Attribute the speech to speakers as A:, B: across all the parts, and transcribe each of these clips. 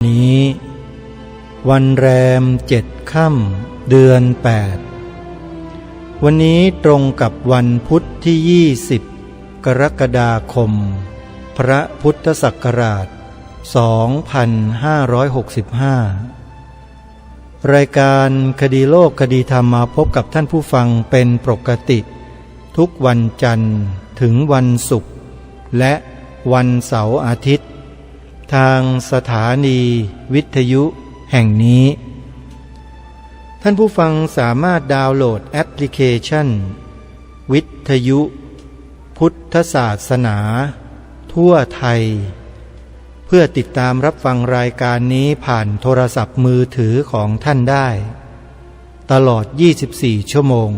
A: นี้วันแรม7 ค่ำเดือน8วันนี้ตรงกับวันพุธที่20 กรกฎาคมพระพุทธศักราช2565รายการคดีโลกคดีธรรมมาพบกับท่านผู้ฟังเป็นปกติทุกวันจันทร์ถึงวันศุกร์และวันเสาร์อาทิตย์ทางสถานีวิทยุแห่งนี้ท่านผู้ฟังสามารถดาวน์โหลดแอปพลิเคชันวิทยุพุทธศาสนาทั่วไทยเพื่อติดตามรับฟังรายการนี้ผ่านโทรศัพท์มือถือของท่านได้ตลอด24 ชั่วโมง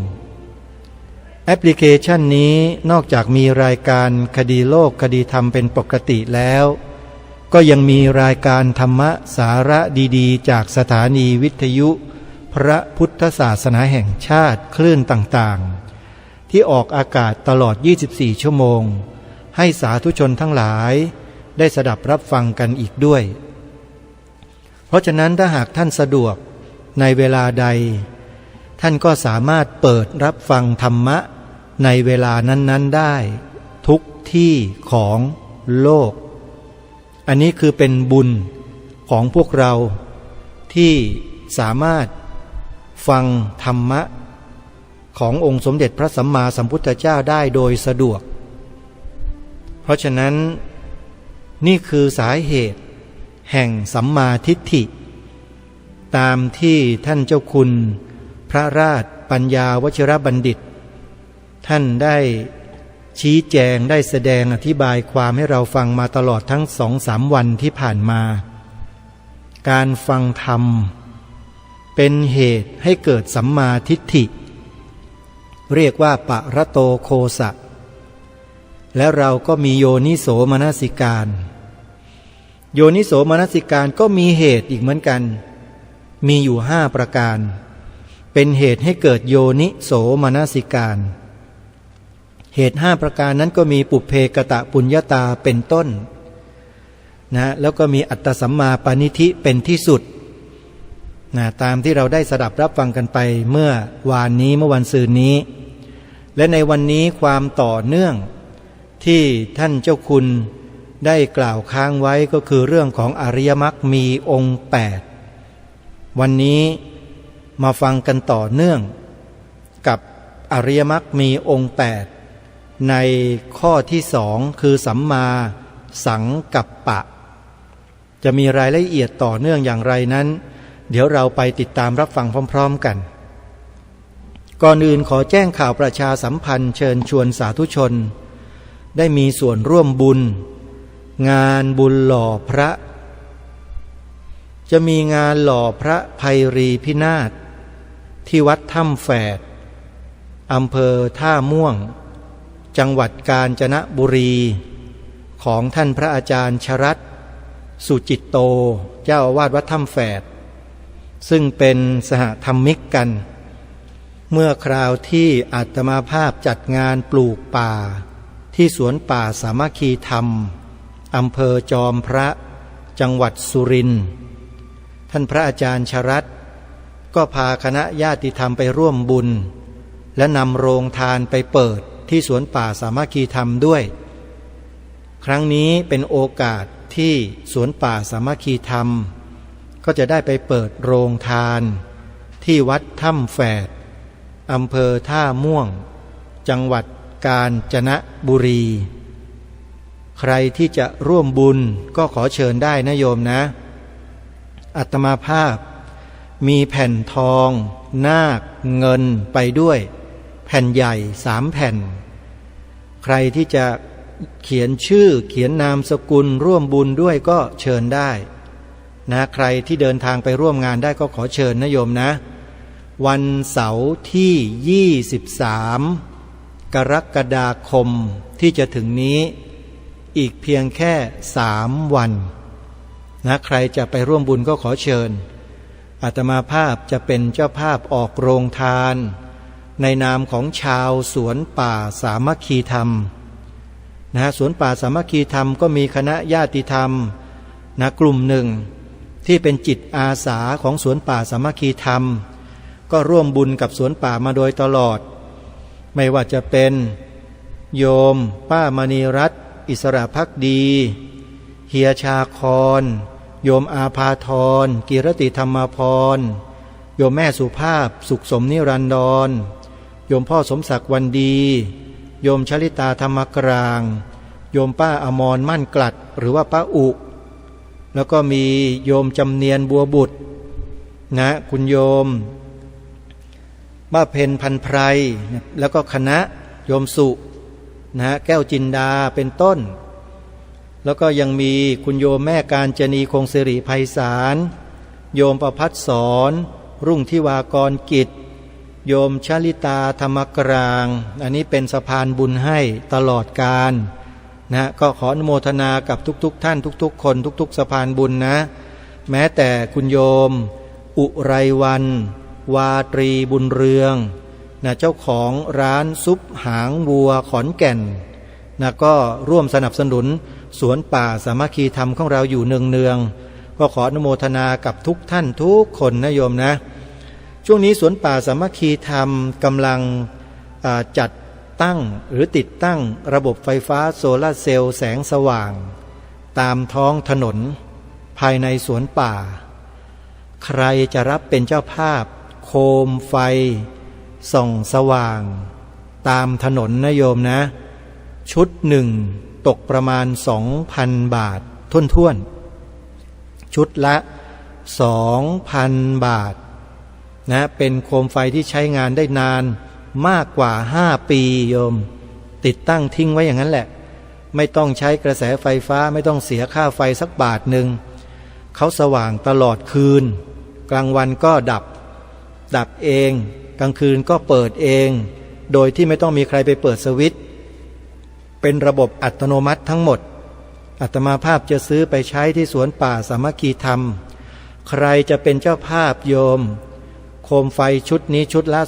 A: แอปพลิเคชันนี้นอกจากมีรายการคดีโลกคดีธรรมเป็นปกติแล้วก็ยังมีรายการธรรมะสาระดีๆจากสถานีวิทยุพระพุทธศาสนาแห่งชาติคลื่นต่างๆที่ออกอากาศตลอด24 ชั่วโมงให้สาธุชนทั้งหลายได้สดับรับฟังกันอีกด้วยเพราะฉะนั้นถ้าหากท่านสะดวกในเวลาใดท่านก็สามารถเปิดรับฟังธรรมะในเวลานั้นๆได้ทุกที่ของโลกอันนี้คือเป็นบุญของพวกเราที่สามารถฟังธรรมะขององค์สมเด็จพระสัมมาสัมพุทธเจ้าได้โดยสะดวกเพราะฉะนั้นนี่คือสาเหตุแห่งสัมมาทิฏฐิตามที่ท่านเจ้าคุณพระราชปัญญาวชิรบัณฑิตท่านได้ชี้แจงได้แสดงอธิบายความให้เราฟังมาตลอดทั้ง2-3 วันที่ผ่านมาการฟังธรรมเป็นเหตุให้เกิดสัมมาทิฏฐิเรียกว่าปรโตโคสะและเราก็มีโยนิโสมนสิการโยนิโสมนสิการก็มีเหตุอีกเหมือนกันมีอยู่5 ประการเป็นเหตุให้เกิดโยนิโสมนสิการเหตุ5 ประการนั้นก็มีปุพเพกตปุญญาตาเป็นต้นนะแล้วก็มีอัตตสัมมาปณิธิเป็นที่สุดนะตามที่เราได้สดับรับฟังกันไปเมื่อวานนี้เมื่อวันซืนนี้และในวันนี้ความต่อเนื่องที่ท่านเจ้าคุณได้กล่าวค้างไว้ก็คือเรื่องของอริยมรรคมีองค์8วันนี้มาฟังกันต่อเนื่องกับอริยมรรคมีองค์8ในข้อที่2คือสัมมาสังกัปปะจะมีรายละเอียดต่อเนื่องอย่างไรนั้นเดี๋ยวเราไปติดตามรับฟังพร้อมๆกันก่อนอื่นขอแจ้งข่าวประชาสัมพันธ์เชิญชวนสาธุชนได้มีส่วนร่วมบุญงานบุญหล่อพระจะมีงานหล่อพระไพรีพินาศที่วัดถ้ำแฝดอำเภอท่าม่วงจังหวัดกาญจนบุรีของท่านพระอาจารย์ชรัตน์สุจิตโตเจ้าอาวาสวัดถ้ำแฝดซึ่งเป็นสหธรรมิกกันเมื่อคราวที่อาตมาภาพจัดงานปลูกป่าที่สวนป่าสามัคคีธรรมอำเภอจอมพระจังหวัดสุรินทร์ท่านพระอาจารย์ชรัตน์ก็พาคณะญาติธรรมไปร่วมบุญและนำโรงทานไปเปิดที่สวนป่าสามัคคีธรรมด้วยครั้งนี้เป็นโอกาสที่สวนป่าสามัคคีธรรมก็จะได้ไปเปิดโรงทานที่วัดถ้ำแฝดอำเภอท่าม่วงจังหวัดกาญจนบุรีใครที่จะร่วมบุญก็ขอเชิญได้นะโยมนะอาตมาภาพมีแผ่นทองนาคเงินไปด้วยแผ่นใหญ่3 แผ่นใครที่จะเขียนชื่อเขียนนามสกุลร่วมบุญด้วยก็เชิญได้นะใครที่เดินทางไปร่วมงานได้ก็ขอเชิญนะโยมนะวันเสาร์ที่23 กรกฎาคมที่จะถึงนี้อีกเพียงแค่3 วันนะใครจะไปร่วมบุญก็ขอเชิญอาตมาภาพจะเป็นเจ้าภาพออกโรงทานในนามของชาวสวนป่าสามัคคีธรรมสวนป่าสามัคคีธรรมก็มีคณะญาติธรรมกลุ่มหนึ่ง ที่เป็นจิตอาสาของสวนป่าสามัคคีธรรมก็ร่วมบุญกับสวนป่ามาโดยตลอดไม่ว่าจะเป็นโยมป้ามณีรัตน์อิสระภักดีเฮียชาคอนโยมอาภาธรกิรติธรรมพรโยมแม่สุภาพสุขสมนิรันดรโยมพ่อสมศักดิ์วันดีโยมชลิตาธรรมกลางโยมป้าอมรมั่นกลัดหรือว่าป้าอุแล้วก็มีโยมจำเนียนบัวบุตรนะคุณโยมป้าเพนพันไพรแล้วก็คณะโยมสุนะแก้วจินดาเป็นต้นแล้วก็ยังมีคุณโยมแม่การจนีคงสิริไพศาลโยมประภัสสรรุ่งทิวากรกิจโยมชลิตาธรรมกลางอันนี้เป็นสะพานบุญให้ตลอดกาลนะก็ขออนุโมทนากับทุกท่านทุกคนทุกสะพานบุญนะแม้แต่คุณโยมอุไรวันวาตรีบุญเรืองนะเจ้าของร้านซุปหางวัวขอนแก่นนะก็ร่วมสนับสนุนสวนป่าสามัคคีธรรมของเราอยู่เนืองๆก็ขออนุโมทนากับทุกท่านทุกคนนะโยมนะช่วงนี้สวนป่าสามัคคีธรรมกำลังจัดตั้งหรือติดตั้งระบบไฟฟ้าโซลาร์เซลล์แสงสว่างตามท้องถนนภายในสวนป่าใครจะรับเป็นเจ้าภาพโคมไฟส่องสว่างตามถนนนะโยมนะชุดหนึ่งตกประมาณ 2,000 บาทท่วนๆชุดละ 2,000 บาทนะเป็นโคมไฟที่ใช้งานได้นานมากกว่า5 ปีโยมติดตั้งทิ้งไว้อย่างนั้นแหละไม่ต้องใช้กระแสไฟฟ้าไม่ต้องเสียค่าไฟสักบาทหนึ่งเขาสว่างตลอดคืนกลางวันก็ดับเองกลางคืนก็เปิดเองโดยที่ไม่ต้องมีใครไปเปิดสวิตช์เป็นระบบอัตโนมัติทั้งหมดอาตมาภาพจะซื้อไปใช้ที่สวนป่าสามัคคีธรรมใครจะเป็นเจ้าภาพโยมโคมไฟชุดนี้ชุดละ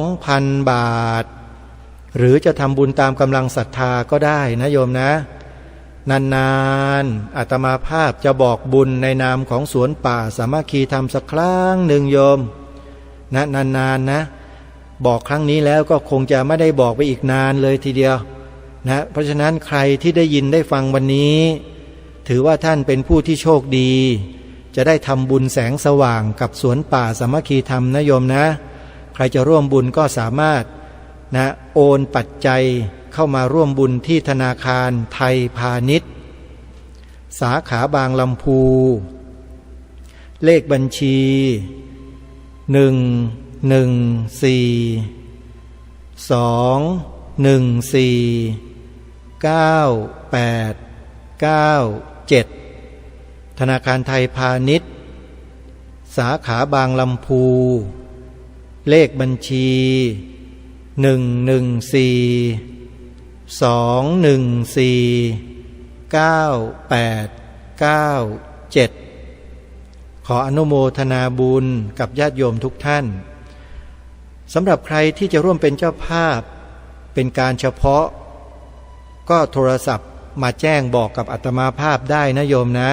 A: 2,000 บาทหรือจะทำบุญตามกำลังศรัทธาก็ได้นะโยมนะนานๆอาตมาภาพจะบอกบุญในนามของสวนป่าสามัคคีธรรมสักครั้งหนึ่งโยมนะนานๆนะบอกครั้งนี้แล้วก็คงจะไม่ได้บอกไปอีกนานเลยทีเดียวนะเพราะฉะนั้นใครที่ได้ยินได้ฟังวันนี้ถือว่าท่านเป็นผู้ที่โชคดีจะได้ทำบุญแสงสว่างกับสวนป่าสามัคคีธรรมนะโยมนะใครจะร่วมบุญก็สามารถนะโอนปัจจัยเข้ามาร่วมบุญที่ธนาคารไทยพาณิชย์สาขาบางลำพูเลขบัญชี11421499897ธนาคารไทยพาณิชย์สาขาบางลำพูเลขบัญชี11421499897ขออนุโมทนาบุญกับญาติโยมทุกท่านสำหรับใครที่จะร่วมเป็นเจ้าภาพเป็นการเฉพาะก็โทรศัพท์มาแจ้งบอกกับอาตมาภาพได้นะโยมนะ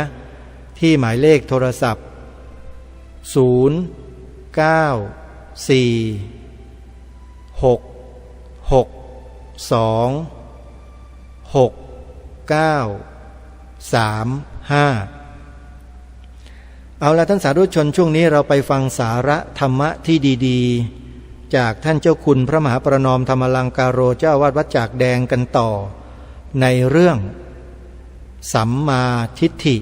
A: ที่หมายเลขโทรศัพท์094-662-6935เอาละท่านสาธุชนช่วงนี้เราไปฟังสาระธรรมะที่ดีๆจากท่านเจ้าคุณพระมหาประนอมธรรมลังการโรเจ้าวาดวัดจากแดงกันต่อในเรื่องสัมมาทิฏฐิ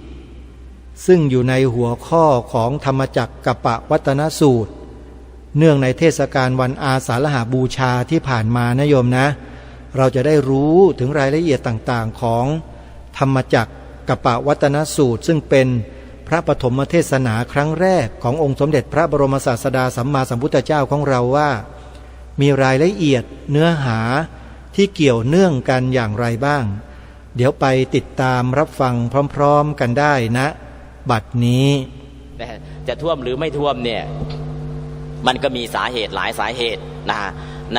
A: ซึ่งอยู่ในหัวข้อของธรรมจักรกัปปวัตตนสูตรเนื่องในเทศกาลวันอาสาฬหบูชาที่ผ่านมานะโยมนะเราจะได้รู้ถึงรายละเอียดต่างๆของธรรมจักรกัปปวัตตนสูตรซึ่งเป็นพระปฐมเทศนาครั้งแรกขององค์สมเด็จพระบรมศาสดาสัมมาสัมพุทธเจ้าของเราว่ามีรายละเอียดเนื้อหาที่เกี่ยวเนื่องกันอย่างไรบ้างเดี๋ยวไปติดตามรับฟังพร้อมๆกันได้นะบัดนี้
B: แต่จะท่วมหรือไม่ท่วมเนี่ยมันก็มีสาเหตุหลายสาเหตุนะ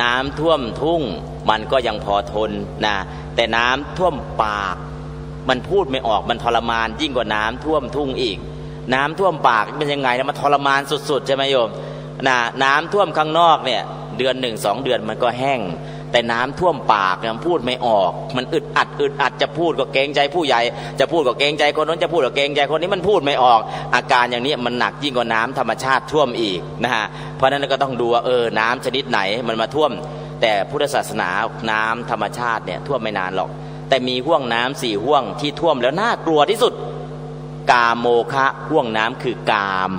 B: น้ำท่วมทุ่งมันก็ยังพอทนนะแต่น้ำท่วมปากมันพูดไม่ออกมันทรมานยิ่งกว่าน้ำท่วมทุ่งอีก น้ำท่วมปากเป็นยังไงนะมันทรมานสุดๆใช่ไหมโยมน้ำท่วมข้างนอกเนี่ยเดือน1 2 เดือนมันก็แห้งแต่น้ำท่วมปากมันพูดไม่ออกมันอึดอัดจะพูดก็เกรงใจผู้ใหญ่จะพูดก็เกรงใจคนนั้นจะพูดก็เกรงใจคนนี้มันพูดไม่ออกอาการอย่างนี้มันหนักยิ่งกว่าน้ำธรรมชาติท่วมอีกนะฮะเพราะฉะนั้นก็ต้องดูว่าน้ำชนิดไหนมันมาท่วมแต่พุทธศาสนาน้ำธรรมชาติเนี่ยท่วมไม่นานหรอกแต่มีห่วงน้ำ4ห่วงที่ท่วมแล้วน่ากลัวที่สุดกามโมคะห่วงน้ำคือกาม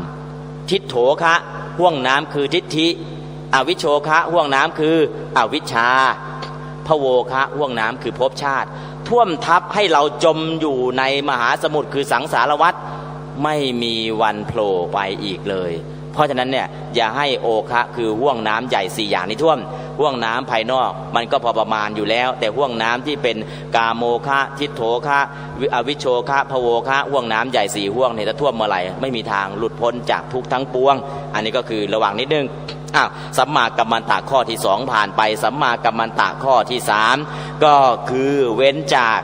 B: ทิฏโถคะห่วงน้ำคือทิฏฐิอวิชโชคะห่วงน้ำคืออวิชชาพโวคะห่วงน้ำคือภพชาติท่วมทับให้เราจมอยู่ในมหาสมุทรคือสังสารวัฏไม่มีวันโผล่ไปอีกเลยเพราะฉะนั้นเนี่ยอย่าให้โอคะคือห่วงน้ำใหญ่4อย่างนี้ท่วมห่วงน้ำภายนอกมันก็พอประมาณอยู่แล้วแต่ห่วงน้ำที่เป็นกามโมคะทิฏโถคะอวิชโชคะพโวคะห่วงน้ำใหญ่4ห่วงเนี่ยถ้าท่วมเมื่อไหร่ไม่มีทางหลุดพ้นจากทุกข์ทั้งปวงอันนี้ก็คือระวังนิดนึงสัมมากัมมันตะข้อที่2ผ่านไปสัมมากัมมันตะข้อที่3ก็คือเว้นจาก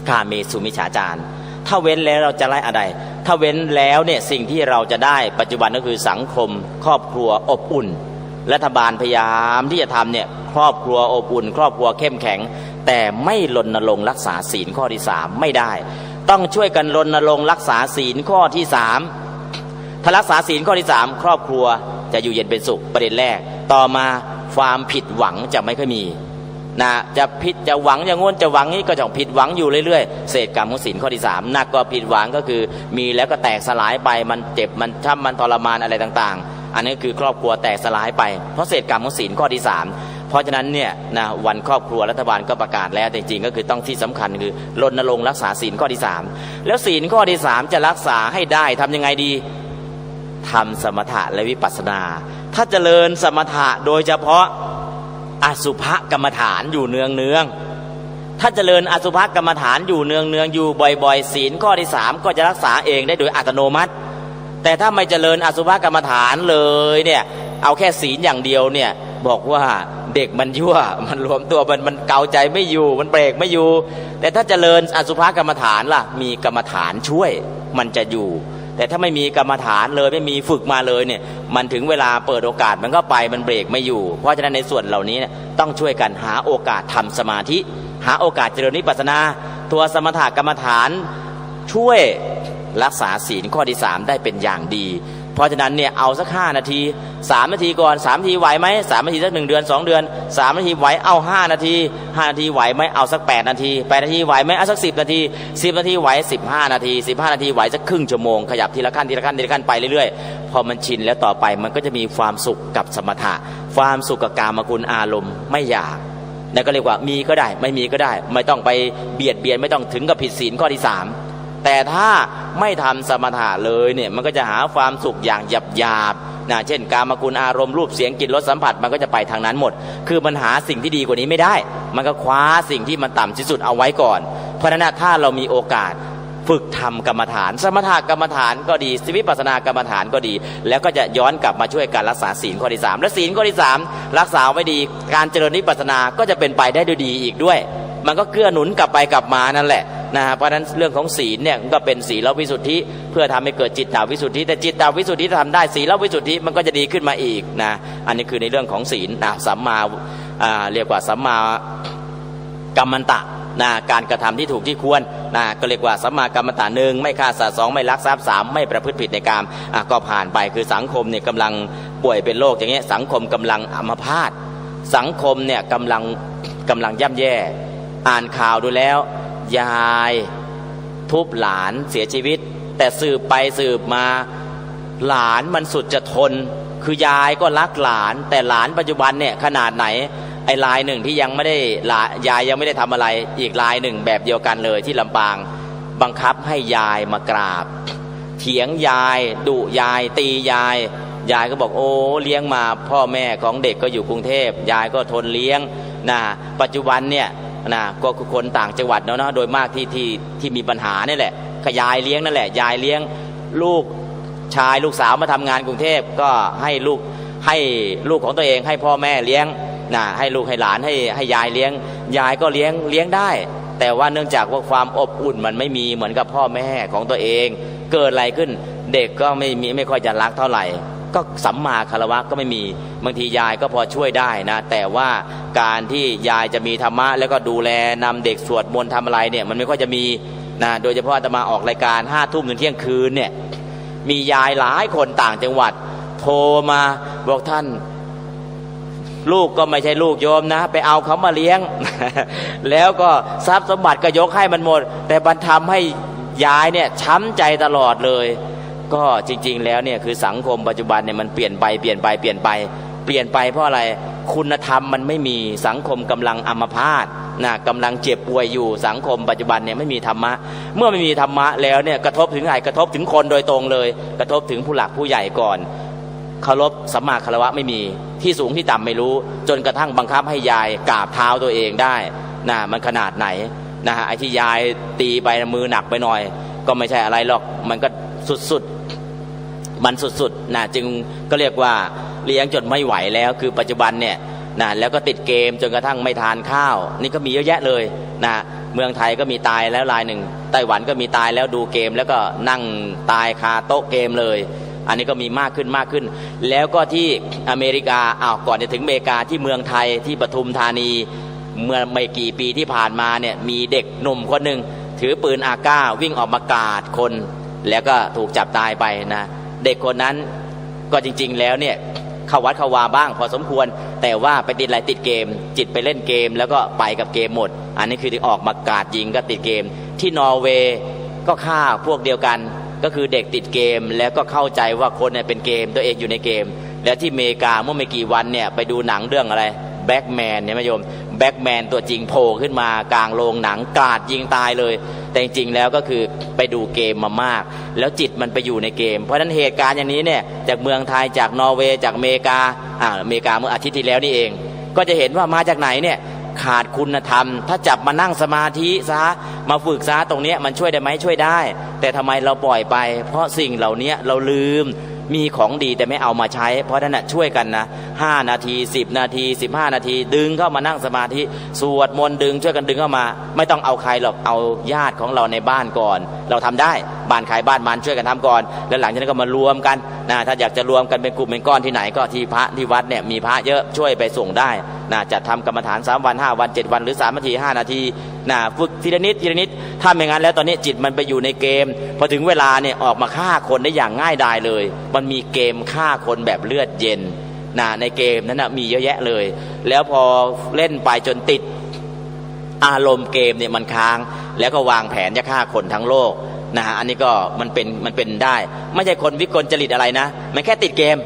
B: กาเมสุมิจฉาจารถ้าเว้นแล้วเราจะไล่อะไรถ้าเว้นแล้วเนี่ยสิ่งที่เราจะได้ปัจจุบันก็คือสังคมครอบครัวอบอุ่นรัฐบาลพยายามที่จะทำเนี่ยครอบครัวอบอุ่นครอบครัวเข้มแข็งแต่ไม่รณรงค์รักษาศีลข้อที่3ไม่ได้ต้องช่วยกันรณรงค์รักษาศีลข้อที่3ถ้ารักษาศีลข้อที่3ครอบครัวจะอยู่เย็นเป็นสุขประเด็นแรกต่อมาความผิดหวังจะไม่ค่อยมีจะผิดจะหวังอย่างงนจะหวังนี้ก็จะผิดหวังอยู่เรื่อยๆเศษกรรมของศีลข้อที่3หนักก็ผิดหวังก็คือมีแล้วก็แตกสลายไปมันเจ็บมันช้ำมันทรมานอะไรต่างๆอันนี้คือครอบครัวแตกสลายไปเพราะเศษกรรมของศีลข้อที่3เพราะฉะนั้นเนี่ยวันครอบครัวรัฐบาลก็ประกาศแล้วจริงๆก็คือต้องที่สำคัญคือรณรงค์รักษาศีลข้อที่3แล้วศีลข้อที่3จะรักษาให้ได้ทำยังไงดีทำสมถะและวิปัสสนาถ้าเจริญสมถะโดยเฉพาะอสุภกรรมฐานอยู่เนืองถ้าเจริญอสุภกรรมฐานอยู่เนืองอยู่บ่อยๆศีลข้อที่3ก็จะรักษาเองได้โดยอัตโนมัติแต่ถ้าไม่เจริญอสุภกรรมฐานเลยเนี่ยเอาแค่ศีลอย่างเดียวเนี่ยบอกว่าเด็กมันยั่วมันรวมตัวมันเกาใจไม่อยู่มันเบรกไม่อยู่แต่ถ้าเจริญอสุภกรรมฐานล่ะมีกรรมฐานช่วยมันจะอยู่แต่ถ้าไม่มีกรรมฐานเลยไม่มีฝึกมาเลยเนี่ยมันถึงเวลาเปิดโอกาสมันก็ไปมันเบรกไม่อยู่เพราะฉะนั้นในส่วนเหล่านี้ต้องช่วยกันหาโอกาสทำสมาธิหาโอกาสเจริญวิปัสสนาตัวสมถกรรมฐานช่วยรักษาศีลข้อที่3ได้เป็นอย่างดีเพราะฉะนั้นเนี่ยเอาสัก5นาที3นาทีก่อน3นาทีไหวไหม3นาทีสัก1 เดือน2 เดือน3นาทีไหวเอา5นาที5นาทีไหวไหมเอาสัก8นาที8นาทีไหวไหมเอาสัก10นาที10นาทีไหว15นาที15นาทีไหวสักครึ่งชั่วโมงขยับทีละขั้นทีละขั้นทีละขั้นไปเรื่อยๆพอมันชินแล้วต่อไปมันก็จะมีความสุขกับสมถะความสุขกับกามกุลอารมณ์ไม่อยากนั่นก็เรียกว่ามีก็ได้ไม่มีก็ได้ไม่ต้องไปเบียดเบียนไม่ต้องถึงกับผิดศีลข้อที่3แต่ถ้าไม่ทำสมถะเลยเนี่ยมันก็จะหาความสุขอย่างหยาบๆเช่นกามกุลอารมณ์รูปเสียงกลิ่นรสสัมผัสมันก็จะไปทางนั้นหมดคือมันหาสิ่งที่ดีกว่านี้ไม่ได้มันก็คว้าสิ่งที่มันต่ำที่สุดเอาไว้ก่อนเพราะฉะนั้นถ้าเรามีโอกาสฝึกทำกรรมฐานสมถกรรมฐานก็ดีวิปัสสนากรรมฐานก็ดีแล้วก็จะย้อนกลับมาช่วยการรักษาศีลข้อที่3และศีลข้อที่3รักษาไว้ดีการเจริญวิปัสสนาก็จะเป็นไปได้ด้วยดีอีกด้วยมันก็เกื้อหนุนกลับไปกลับมานั่นแหละเพราะฉะนั้นเรื่องของศีลเนี่ยก็เป็นศีลวิสุทธิเพื่อทำให้เกิดจิตตวิสุทธิแต่จิตตวิสุทธิทำได้ศีลวิสุทธิมันก็จะดีขึ้นมาอีกอันนี้คือในเรื่องของศีลสัมมาเรียกว่าสัมมากัมมันตะการกระทำที่ถูกที่ควรก็เรียกว่าสัมมากัมมันตะ1ไม่ฆ่าสัตว์2ไม่ลักทรัพย์3ไม่ประพฤติผิดในกามก็ผ่านไปคือสังคมเนี่ยกำลังป่วยเป็นโรคอย่างเงี้ยสังคมกำลังอัมพาตสังคมเนี่ยกำลังย่ำแย่อ่านข่าวดูแล้วยายทุบหลานเสียชีวิตแต่สืบไปสืบมาหลานมันสุดจะทนคือยายก็รักหลานแต่หลานปัจจุบันเนี่ยขนาดไหนไอ้รายหนึ่งที่ยังไม่ได้ยายยังไม่ได้ทำอะไรอีกรายหนึ่งแบบเดียวกันเลยที่ลำปางบังคับให้ยายมากราบเถียงยายดุยายตียายก็บอกโอ้เลี้ยงมาพ่อแม่ของเด็กก็อยู่กรุงเทพยายก็ทนเลี้ยงปัจจุบันเนี่ยก็คือคนต่างจังหวัดเนาะโดยมากที่มีปัญหานี่แหละขยายเลี้ยงนั่นแหละยายเลี้ยงลูกชายลูกสาวมาทำงานกรุงเทพก็ให้ลูกของตัวเองให้พ่อแม่เลี้ยงให้ลูกให้หลานให้ยายเลี้ยงยายก็เลี้ยงได้แต่ว่าเนื่องจากว่าความอบอุ่นมันไม่มีเหมือนกับพ่อแม่ของตัวเอง เกิดอะไรขึ้นเด็กก็ไม่ค่อยจะรักเท่าไหร่ก็สัมมาคารวะก็ไม่มีบางทียายก็พอช่วยได้นะแต่ว่าการที่ยายจะมีธรรมะแล้วก็ดูแลนำเด็กสวดมนต์ทำอะไรเนี่ยมันไม่ค่อยจะมีนะโดยเฉพาะอาตมาออกรายการ5 ทุ่มถึงเที่ยงคืนเนี่ยมียายหลายคนต่างจังหวัดโทรมาบอกท่านลูกก็ไม่ใช่ลูกโยมนะไปเอาเขามาเลี้ยง แล้วก็ทรัพย์สมบัติก็ยกให้มันหมดแต่มันทำให้ยายเนี่ยช้ำใจตลอดเลยก็จริงๆแล้วเนี่ยคือสังคมปัจจุบันเนี่ยมันเปลี่ยนไปเพราะอะไรคุณธรรมมันไม่มีสังคมกำลังอัมพาตนะกำลังเจ็บป่วยอยู่สังคมปัจจุบันเนี่ยไม่มีธรรมะเมื่อไม่มีธรรมะแล้วเนี่ยกระทบถึงใครกระทบถึงคนโดยตรงเลยกระทบถึงผู้หลักผู้ใหญ่ก่อนเคารพสัมมาคารวะไม่มีที่สูงที่ต่ำไม่รู้จนกระทั่งบังคับให้ยายกราบเท้าตัวเองได้นะมันขนาดไหนนะฮะไอ้ที่ยายตีไปมือหนักไปหน่อยก็ไม่ใช่อะไรหรอกมันก็สุดนะจึงก็เรียกว่าเลี้ยงจนไม่ไหวแล้วคือปัจจุบันเนี่ยนะแล้วก็ติดเกมจนกระทั่งไม่ทานข้าวนี่ก็มีเยอะแยะเลยนะเมืองไทยก็มีตายแล้วรายหนึ่งไต้หวันก็มีตายแล้วดูเกมแล้วก็นั่งตายคาโต๊ะเกมเลยอันนี้ก็มีมากขึ้นแล้วก็ที่อเมริกาก่อนจะถึงอเมริกาที่เมืองไทยที่ปทุมธานีเมื่อไม่กี่ปีที่ผ่านมาเนี่ยมีเด็กหนุ่มคนหนึ่งถือปืนAKวิ่งออกมากราดคนแล้วก็ถูกจับตายไปนะเด็กคนนั้นก็จริงๆแล้วเนี่ยเข้าวัดเข้าวาบ้างพอสมควรแต่ว่าไปติดอะไรติดเกมจิตไปเล่นเกมแล้วก็ไปกับเกมหมดอันนี้คือที่ออกมากราดยิงก็ติดเกมที่นอร์เวย์ก็ฆ่าพวกเดียวกันก็คือเด็กติดเกมแล้วก็เข้าใจว่าคนเนี่ยเป็นเกมตัวเองอยู่ในเกมแล้วที่อเมริกาเมื่อไม่กี่วันเนี่ยไปดูหนังเรื่องอะไรแบ็กแมนเนี่ยโยมแบ็กแมนตัวจริงโผล่ขึ้นมากลางโรงหนังกราดยิงตายเลยแต่จริงๆแล้วก็คือไปดูเกมมามากแล้วจิตมันไปอยู่ในเกมเพราะฉะนั้นเหตุการณ์อย่างนี้เนี่ยจากเมืองไทยจากนอร์เวย์จากอเมริกาอเมริกาเมื่ออาทิตย์ที่แล้วนี่เองก็จะเห็นว่ามาจากไหนเนี่ยขาดคุณธรรมถ้าจับมานั่งสมาธิซะมาฝึกซะตรงนี้มันช่วยได้ไหมช่วยได้แต่ทำไมเราปล่อยไปเพราะสิ่งเหล่านี้เราลืมมีของดีแต่ไม่เอามาใช้เพราะฉะนั้นช่วยกันนะ5 นาที10 นาที15 นาทีดึงเข้ามานั่งสมาธิสวดมนต์ดึงช่วยกันดึงเข้ามาไม่ต้องเอาใครหรอกเอาญาติของเราในบ้านก่อนเราทำได้บ้านใครบ้านมันช่วยกันทำก่อนแล้วหลังจากนั้นก็มารวมกันนะถ้าอยากจะรวมกันเป็นกลุ่มเป็นก้อนที่ไหนก็ที่พระที่วัดเนี่ยมีพระเยอะช่วยไปส่งได้นะจัดทำกรรมฐาน3 วัน5 วัน7 วันหรือ3 นาที5 นาทีนะฝึกทีละนิดถ้าไม่งั้นแล้วตอนนี้จิตมันไปอยู่ในเกมพอถึงเวลาเนี่ยออกมาฆ่าคนได้อย่างง่ายดายเลยมันมีเกมฆ่าคนแบบเลือดเย็นนะในเกมนั้นนะมีเยอะแยะเลยแล้วพอเล่นไปจนติดอารมณ์เกมเนี่ยมันค้างแล้วก็วางแผนจะฆ่าคนทั้งโลกนะฮะอันนี้ก็มันเป็นได้ไม่ใช่คนวิกลจริตอะไรนะมันแค่ติดเกม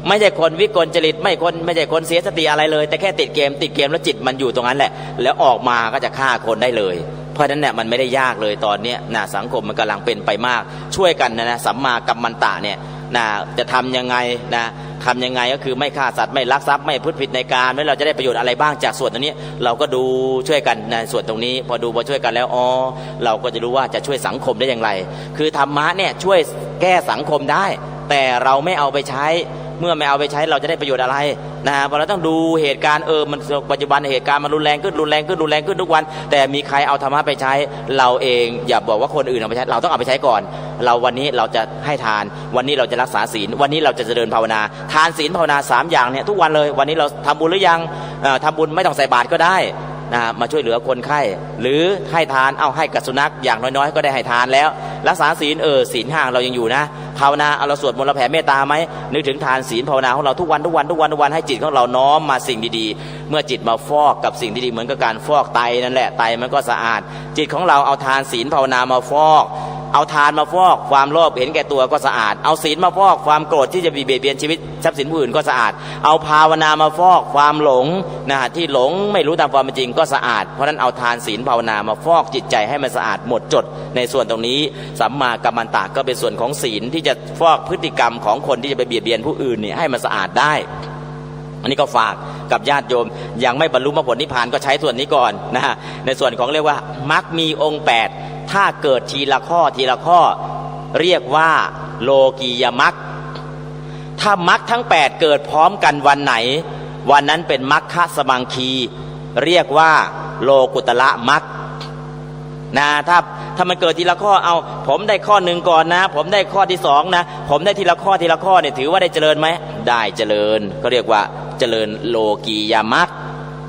B: ไม่ใช่คนวิกลจริตไม่ใช่คนเสียสติอะไรเลยแต่แค่ติดเกมแล้วจิตมันอยู่ตรงนั้นแหละแล้วออกมาก็จะฆ่าคนได้เลยเพราะฉะนั้นเนี่ยมันไม่ได้ยากเลยตอนนี้นะสังคมมันกำลังเป็นไปมากช่วยกันนะสัมมากัมมันตะเนี่ยนะจะทำยังไงนะทำยังไงก็คือไม่ฆ่าสัตว์ไม่ลักทรัพย์ไม่พูดผิดในการแล้วเราจะได้ประโยชน์อะไรบ้างจากส่วนตรงนี้เราก็ดูช่วยกันในส่วนตรงนี้พอช่วยกันแล้วเราก็จะรู้ว่าจะช่วยสังคมได้อย่างไรคือธรรมะเนี่ยช่วยแก้สังคมได้แต่เราไม่เอาไปใช้เมื่อไม่เอาไปใช้เราจะได้ประโยชน์อะไรนะเพราะเราต้องดูเหตุการณ์มันปัจจุบันเหตุการณ์มันรุนแรงขึ้นทุกวันแต่มีใครเอาธรรมะไปใช้เราเองอย่าบอกว่าคนอื่นเอาไปใช้เราต้องเอาไปใช้ก่อนเราวันนี้เราจะให้ทานวันนี้เราจะรักษาศีลวันนี้เราจะเจริญภาวนาทานศีลภาวนา3 อย่างเนี่ยทุกวันเลยวันนี้เราทำบุญหรือยังทำบุญไม่ต้องใส่บาตรก็ได้นะมาช่วยเหลือคนไข้หรือให้ทานให้กับสุนัขอย่างน้อยๆก็ได้ให้ทานแล้วรักษาศีลศีล5เรายังอยู่นะภาวนาเราสวดมนต์เราแผ่เมตตาไหมนึกถึงทานศีลภาวนาของเราทุกวันให้จิตของเราน้อมมาสิ่งดีๆเมื่อจิตมาฟอกกับสิ่งดีๆเหมือนกับการฟอกไตนั่นแหละไตมันก็สะอาดจิตของเราเอาทานศีลภาวนามาฟอกเอาทานมาฟอกความโลภเห็นแก่ตัวก็สะอาดเอาศีลมาฟอกความโกรธที่จะเบียดเบียนชีวิตทรัพย์สินผู้อื่นก็สะอาดเอาภาวนามาฟอกความหลงที่หลงไม่รู้ตามความเป็นจริงก็สะอาดเพราะนั้นเอาทานศีลภาวนามาฟอกจิตใจให้มันสะอาดหมดจดในส่วนตรงนี้สัมมากัมมันตะก็เป็นส่วนของศีลที่จะฟอกพฤติกรรมของคนที่จะไปเบียดเบียนผู้อื่นเนี่ยให้มันสะอาดได้อันนี้ก็ฝากกับญาติโยมยังไม่บรรลุมรรคผลนิพพานก็ใช้ส่วนนี้ก่อนในส่วนของเรียกว่ามรรคมีองค์8ถ้าเกิดทีละข้อเรียกว่าโลกียมรรคถ้ามรรคทั้ง8เกิดพร้อมกันวันไหนวันนั้นเป็นมรรคสมังคีเรียกว่าโลกุตละมรรค นะถ้ามันเกิดทีละข้อเอาผมได้ข้อหนึ่งก่อนนะผมได้ข้อที่สองนะผมได้ทีละข้อเนี่ยถือว่าได้เจริญไหมได้เจริญก็เรียกว่าเจริญโลกียมรรค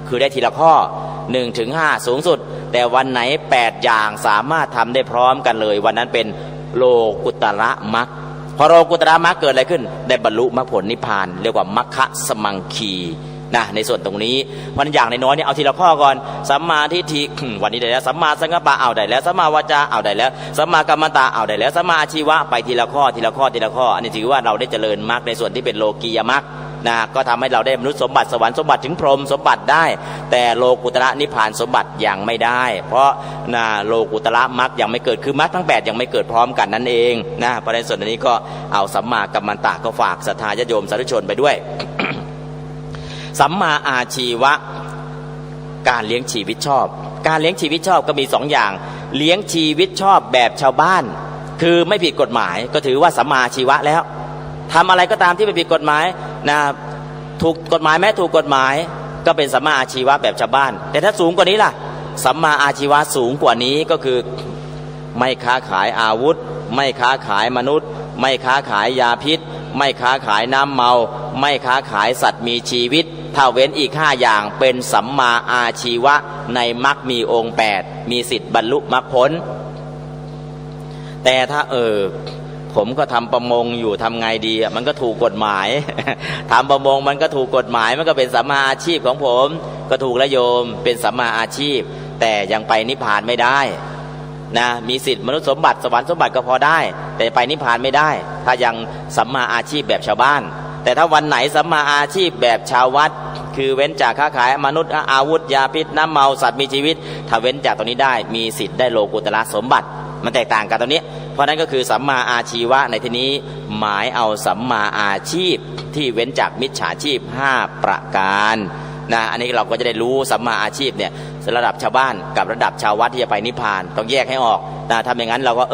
B: คือได้ทีละข้อ1 ถึง 5สูงสุดแต่วันไหน8อย่างสามารถทำได้พร้อมกันเลยวันนั้นเป็นโลกุตระมรรคพอโลกุตระมรรคเกิดอะไรขึ้นได้บรรลุมรรคผลนิพพานเรียกว่ามัคคะสมังคีนะในส่วนตรงนี้วันอย่างน้อยๆเนี่ยเอาทีละข้อก่อนสัมมาทิฏฐิ วันนี้ได้แล้วสัมมาสังกัปปะเอาได้แล้วสัมมาวาจาเอาได้แล้วสัมมากัมมันตะเอาได้แล้วสัมมาอาชีวะไปทีละข้อทีละข้อทีละข้ออันนี้ถือว่าเราได้เจริญมรรคในส่วนที่เป็นโลกียมรรคนะก็ทำให้เราได้มนุษย์สมบัติสวรรค์สมบัติถึงพรหมสมบัติได้แต่โลกุตระนิพพานสมบัติยังไม่ได้เพราะนะโลกุตระมรรคยังไม่เกิดคือมรรคทั้ง8ยังไม่เกิดพร้อมกันนั่นเองนะประเด็นส่วนนี้ก็เอาสัมมากัมมันตะก็ฝากศรัทธาญาติโยมสาธุชนไปด้วย สัมมาอาชีวะการเลี้ยงชีวิตชอบการเลี้ยงชีวิตชอบก็มี2อย่างเลี้ยงชีวิตชอบแบบชาวบ้านคือไม่ผิดกฎหมายก็ถือว่าสัมมาอาชีวะแล้วทำอะไรก็ตามที่ไม่ผิดกฎหมายนะถูกกฎหมายแม้ถูกกฎหมายก็เป็นสัมมาอาชีวะแบบชาวบ้านแต่ถ้าสูงกว่านี้ล่ะสัมมาอาชีวะสูงกว่านี้ก็คือไม่ค้าขายอาวุธไม่ค้าขายมนุษย์ไม่ค้าขายยาพิษไม่ค้าขายน้ำเมาไม่ค้าขายสัตว์มีชีวิตถ้าเว้นอีก5อย่างเป็นสัมมาอาชีวะในมรรคมีองค์8มีสิทธิ์บรรลุมรรคผลแต่ถ้าผมก็ทำประมงอยู่ทำไงดีมันก็ถูกกฎหมาย ทำประมงมันก็ถูกกฎหมายมันก็เป็นสัมมาอาชีพของผมก็ถูกแล้วโยมเป็นสัมมาอาชีพแต่ยังไปนิพพานไม่ได้นะมีสิทธิ์มนุษย์สมบัติสวรรค์สมบัติก็พอได้แต่ไปนิพพานไม่ได้ถ้ายังสัมมาอาชีพแบบชาวบ้านแต่ถ้าวันไหนสัมมาอาชีพแบบชาววัดคือเว้นจากค้าขายมนุษย์อาวุธยาพิษน้ำเมาสัตว์มีชีวิตถ้าเว้นจากตรงนี้ได้มีสิทธิ์ได้โลกุตระสมบัติมันแตกต่างกันตรงนี้เพราะนั้นก็คือสัมมาอาชีวะในที่นี้หมายเอาสัมมาอาชีพที่เว้นจากมิจฉาชีพ5ประการนะอันนี้เราก็จะได้รู้สัมมาอาชีพเนี่ยระดับชาวบ้านกับระดับชาววัดที่จะไปนิพพานต้องแยกให้ออกนะทำอย่างนั้นเราก็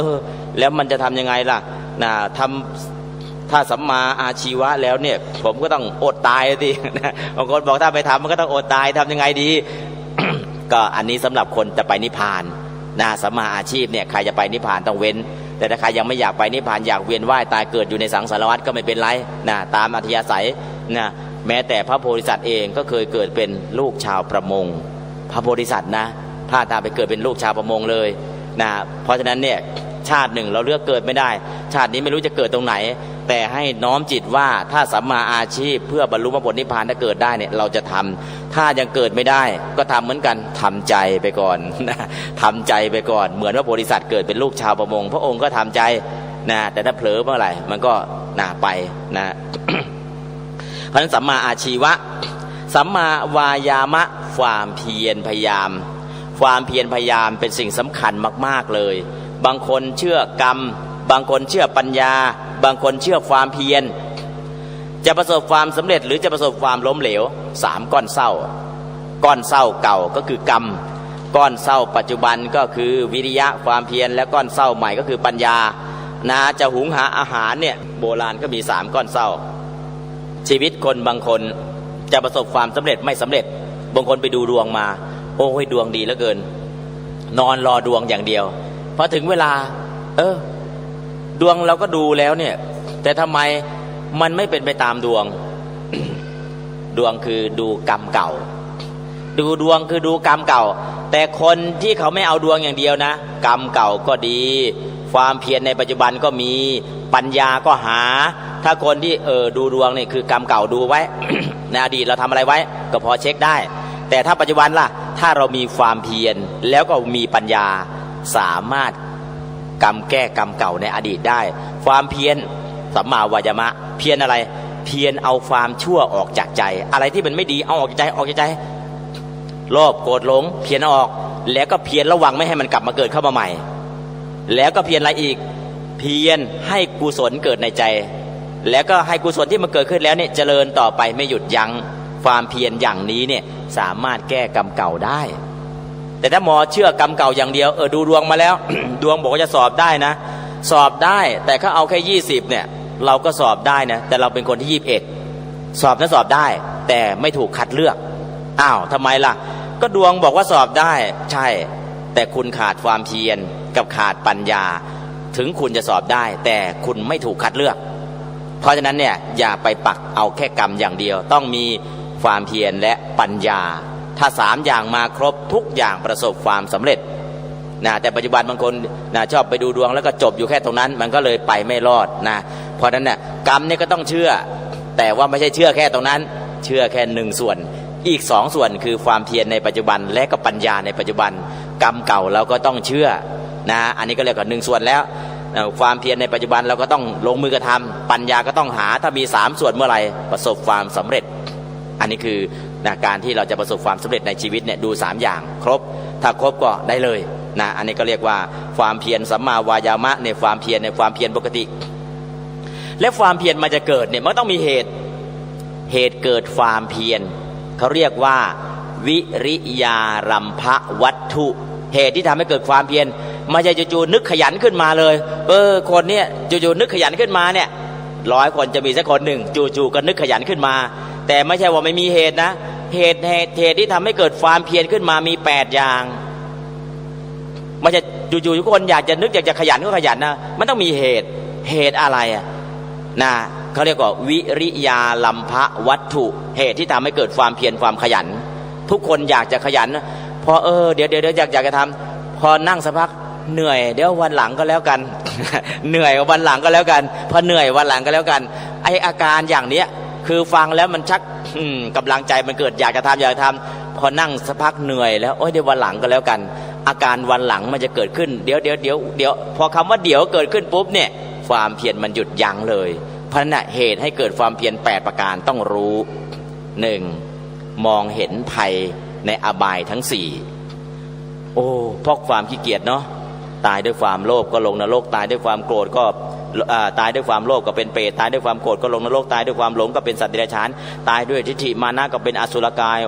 B: แล้วมันจะทำยังไงล่ะนะถ้าสัมมาอาชีวะแล้วเนี่ยผมก็ต้องอดตายสิบางคนบอกถ้าไปทำมันก็ต้องอดตายทำยังไงดี ก็อันนี้สำหรับคนจะไปนิพพานนะสัมมาอาชีพเนี่ยใครจะไปนิพพานต้องเว้นแต่ถ้าใครยังไม่อยากไปนิพพานอยากเวียนว่ายตายเกิดอยู่ในสังสารวัฏก็ไม่เป็นไรนะตามอัธยาศัยนะแม้แต่พระโพธิสัตว์เองก็เคยเกิดเป็นลูกชาวประมงพระโพธิสัตว์นะพาตาไปเกิดเป็นลูกชาวประมงเลยนะเพราะฉะนั้นเนี่ยชาติหนึ่งเราเลือกเกิดไม่ได้ชาตินี้ไม่รู้จะเกิดตรงไหนแต่ให้น้อมจิตว่าถ้าสัมมาอาชีพเพื่อบรรลุมรรคผลนิพพานถ้าเกิดได้เนี่ยเราจะทำถ้ายังเกิดไม่ได้ก็ทำเหมือนกันทำใจไปก่อนนะทำใจไปก่อนเหมือนว่าโพธิสัตว์เกิดเป็นลูกชาวประมงพระองค์ก็ทำใจนะแต่ถ้าเผลอเมื่อไหร่มันก็ไปนะ เพราะฉะนั้นสัมมาอาชีวะสัมมาวายามะความเพียรพยายามความเพียรพยายามเป็นสิ่งสำคัญมากๆเลยบางคนเชื่อกรรมบางคนเชื่อปัญญาบางคนเชื่อความเพียรจะประสบความสำเร็จหรือจะประสบความล้มเหลว3ก้อนเศร้าก้อนเศร้าเก่าก็คือกรรมก้อนเศร้าปัจจุบันก็คือวิริยะความเพียรและก้อนเศร้าใหม่ก็คือปัญญานะจะหุงหาอาหารเนี่ยโบราณก็มี3ก้อนเศร้าชีวิตคนบางคนจะประสบความสำเร็จไม่สำเร็จบางคนไปดูดวงมาโอ้ยดวงดีเหลือเกินนอนรอดวงอย่างเดียวพอถึงเวลาดวงเราก็ดูแล้วเนี่ยแต่ทำไมมันไม่เป็นไปตามดวง ดวงคือดูกรรมเก่าดูดวงคือดูกรรมเก่าแต่คนที่เขาไม่เอาดวงอย่างเดียวนะกรรมเก่าก็ดีความเพียรในปัจจุบันก็มีปัญญาก็หาถ้าคนที่ดูดวงนี่คือกรรมเก่าดูไว้ ในอดีตเราทำอะไรไว้ก็พอเช็คได้แต่ถ้าปัจจุบันล่ะถ้าเรามีความเพียรแล้วก็มีปัญญาสามารถแก้กรรมเก่าในอดีตได้ความเพียรสัมมาวายามะเพียรอะไรเพียรเอาความชั่วออกจากใจอะไรที่มันไม่ดีเอาออกจากใจโลภโกรธหลงเพียรออกแล้วก็เพียรระวังไม่ให้มันกลับมาเกิดเข้ามาใหม่แล้วก็เพียรอะไรอีกเพียรให้กุศลเกิดในใจแล้วก็ให้กุศลที่มันเกิดขึ้นแล้วเนี่ยเจริญต่อไปไม่หยุดยั้งความเพียรอย่างนี้เนี่ยสามารถแก้กรรมเก่าได้แต่ถ้าหมอเชื่อกรรมเก่าอย่างเดียวดูดวงมาแล้ว ดวงบอกว่าจะสอบได้นะสอบได้แต่เขาเอาแค่20เนี่ยเราก็สอบได้นะแต่เราเป็นคนที่21สอบนั้นสอบได้แต่ไม่ถูกคัดเลือกอ้าวทำไมล่ะก็ดวงบอกว่าสอบได้ใช่ แต่คุณขาดความเพียรกับขาดปัญญาถึงคุณจะสอบได้แต่คุณไม่ถูกคัดเลือกเพราะฉะนั้นเนี่ยอย่าไปปักเอาแค่กรรมอย่างเดียวต้องมีความเพียรและปัญญาถ้า3อย่างมาครบทุกอย่างประสบความสำเร็จนะแต่ปัจจุบันบางคนนะชอบไปดูดวงแล้วก็จบอยู่แค่ตรงนั้นมันก็เลยไปไม่รอดนะเพราะฉะนั้นเนี่ยกรรมเนี่ยก็ต้องเชื่อแต่ว่าไม่ใช่เชื่อแค่ตรงนั้นเชื่อแค่1ส่วนอีก2ส่วนคือความเพียรในปัจจุบันและก็ปัญญาในปัจจุบันกรรมเก่าเราก็ต้องเชื่อนะอันนี้ก็เรียกว่า1ส่วนแล้วความเพียรในปัจจุบันเราก็ต้องลงมือกระทำปัญญาก็ต้องหาถ้ามี3ส่วนเมื่อไหร่ประสบความสำเร็จอันนี้คือนะการที่เราจะประสบความสำเร็จในชีวิตเนี่ยดู3อย่างครบถ้าครบก็ได้เลยนะอันนี้ก็เรียกว่าความเพียรสัมมาวายามะในความเพียรในความเพียรปกติและความเพียรมันจะเกิดเนี่ยมันต้องมีเหตุเกิดความเพียรเขาเรียกว่าวิริยารัมภวัตถุเหตุที่ทำให้เกิดความเพียรไม่ใช่จู่ๆนึกขยันขึ้นมาเลยคนเนี่ยจู่ๆนึกขยันขึ้นมาเนี่ย100 คนจะมีสักคนหนึ่งจู่ๆก็นึกขยันขึ้นมาแต่ไม่ใช่ว่าไม่มีเหตุนะเหตุที่ทำให้เกิดความเพียรขึ้นมามี8อย่างไม่ใช่จู่ๆทุกคนอยากจะนึกอยากจะขยันก็ขยันนะมันต้องมีเหตุอะไรอ่ะนะเขาเรียกว่าวิริยารัมภวัตถุเหตุที่ทำให้เกิดความเพียรความขยันทุกคนอยากจะขยันพอเดี๋ยวอยากจะทำพอนั่งสักพักเหนื่อยเดี๋ยววันหลังก็แล้วกัน เหนื่อยวันหลังก็แล้วกันพอเหนื่อยวันหลังก็แล้วกันไออาการอย่างเนี้ยคือฟังแล้วมันชักกำลังใจมันเกิดอยากจะทำพอนั่งสักพักเหนื่อยแล้วเดี๋ยววันหลังก็แล้วกันอาการวันหลังมันจะเกิดขึ้นเดี๋ยวพอคำว่าเดี๋ยวเกิดขึ้นปุ๊บเนี่ยความเพียรมันหยุดยั้งเลยเพราะนั้นเหตุให้เกิดความเพียร8ประการต้องรู้ 1. มองเห็นภัยในอบายทั้ง4เพราะความขี้เกียจเนาะตายด้วยความโลภก็ลงนรกตายด้วยความโกรธก็ตายด้วยความโลภก็เป็นเปรตตายด้วยความโกรธก็ลงนรกตายด้วยความหลงก็เป็นสัตว์เดรัจฉานตายด้วยทิฏฐิมานะก็เป็นอสุรกาย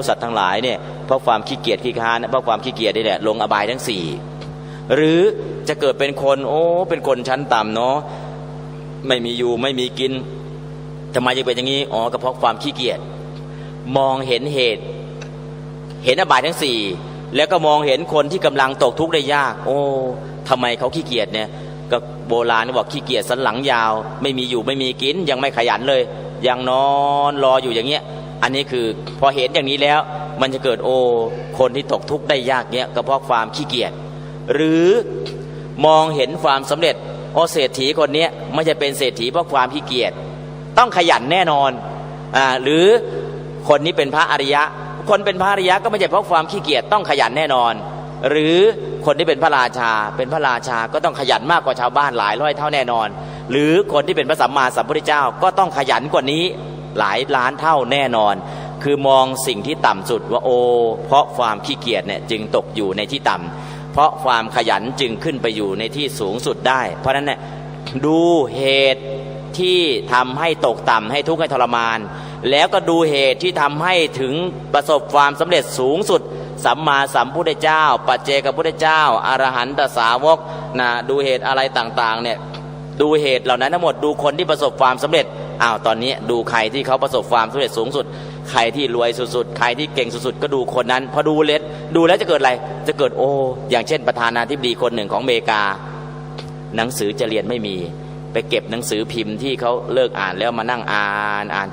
B: สัตว์ทั้งหลายเนี่ยเพราะความขี้เกียจขี้ค้านเพราะความขี้เกียจนี่แหละลงอบายทั้ง4หรือจะเกิดเป็นคนเป็นคนชั้นต่ำเนาะไม่มีอยู่ไม่มีกินทำไมจึงเป็นอย่างนี้ก็เพราะความขี้เกียจมองเห็นเหตุเห็นอบายทั้ง4แล้วก็มองเห็นคนที่กำลังตกทุกข์ได้ยากทำไมเขาขี้เกียจเนี่ยก็โบราณบอกขี้เกียจสันหลังยาวไม่มีอยู่ไม่มีกินยังไม่ขยันเลยยังนอนรออยู่อย่างเงี้ยอันนี้คือพอเห็นอย่างนี้แล้วมันจะเกิดคนที่ตกทุกข์ได้ยากเนี้ยก็เพราะความขี้เกียจหรือมองเห็นความสำเร็จเศรษฐีคนนี้ไม่ใช่เป็นเศรษฐีเพราะความขี้เกียจต้องขยันแน่นอนหรือคนนี้เป็นพระอริยะคนเป็นพระอริยะก็ไม่ใช่เพราะความขี้เกียจต้องขยันแน่นอนหรือคนที่เป็นพระราชาก็ต้องขยันมากกว่าชาวบ้านหลายร้อยเท่าแน่นอนหรือคนที่เป็นพระสัมมาสัมพุทธเจ้าก็ต้องขยันกว่านี้หลายล้านเท่าแน่นอนคือมองสิ่งที่ต่ำสุดว่าเพราะความขี้เกียจเนี่ยจึงตกอยู่ในที่ต่ำเพราะความขยันจึงขึ้นไปอยู่ในที่สูงสุดได้เพราะฉะนั้นเนี่ยดูเหตุที่ทำให้ตกต่ำให้ทุกข์ให้ทรมานแล้วก็ดูเหตุที่ทำให้ถึงประสบความสำเร็จสูงสุดสัมมาสัมพุทธเจ้าปัจเจกพุทธเจ้าอรหันตสาวกดูเหตุอะไรต่างๆเนี่ยดูเหตุเหล่านั้นทั้งหมดดูคนที่ประสบความสำเร็จตอนนี้ดูใครที่เขาประสบความสำเร็จสูงสุดใครที่รวยสุดๆใครที่เก่งสุดๆก็ดูคนนั้นพอดูแล้วจะเกิดอะไรจะเกิดอย่างเช่นประธานาธิบดีคนหนึ่งของอเมริกาหนังสือจะเรียนไม่มีไปเก็บหนังสือพิมพ์ที่เขาเลิกอ่านแล้วมานั่งอ่าน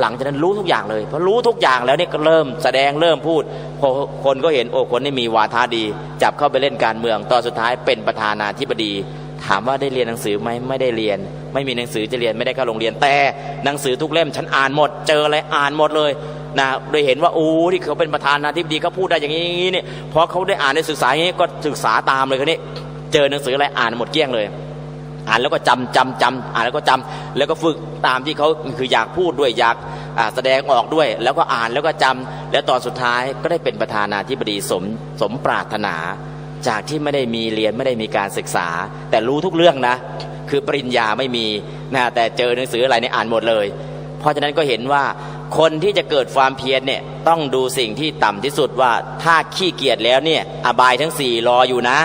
B: หลังจากนั้นรู้ทุกอย่างเลยพอรู้ทุกอย่างแล้วเนี่ยก็เริ่มแสดงเริ่มพูดพอคนก็เห็นคนนี้มีวาทะดีจับเข้าไปเล่นการเมืองตอนสุดท้ายเป็นประธานาธิบดีถามว่าได้เรียนหนังสือไหมไม่ได้เรียนไม่มีหนังสือจะเรียนไม่ได้เข้าโรงเรียนแต่หนังสือทุกเล่มฉันอ่านหมดเจออะไรอ่านหมดเลยโดยเห็นว่าที่เขาเป็นประธานาธิบดีเขาพูดได้อย่างนี้เนี่ยเพราะเขาได้อ่านได้ศึกษาอย่างนี้ก็ศึกษาตามเลยคนนี้เจอหนังสืออะไรอ่านหมดเกลี้ยงเลยอ่านแล้วก็จำอ่านแล้วก็จำแล้วก็ฝึกตามที่เขาคืออยากพูดด้วยอยากแสดงออกด้วยแล้วก็อ่านแล้วก็จำแล้วตอนสุดท้ายก็ได้เป็นประธานาธิบดีสมปรารถนาจากที่ไม่ได้มีเรียนไม่ได้มีการศึกษาแต่รู้ทุกเรื่องนะคือปริญญาไม่มีแต่เจอหนังสืออะไรเนี่ยอ่านหมดเลยเพราะฉะนั้นก็เห็นว่าคนที่จะเกิดความเพียรเนี่ยต้องดูสิ่งที่ต่ำที่สุดว่าถ้าขี้เกียจแล้วเนี่ยอบายทั้ง4รออยู่นะ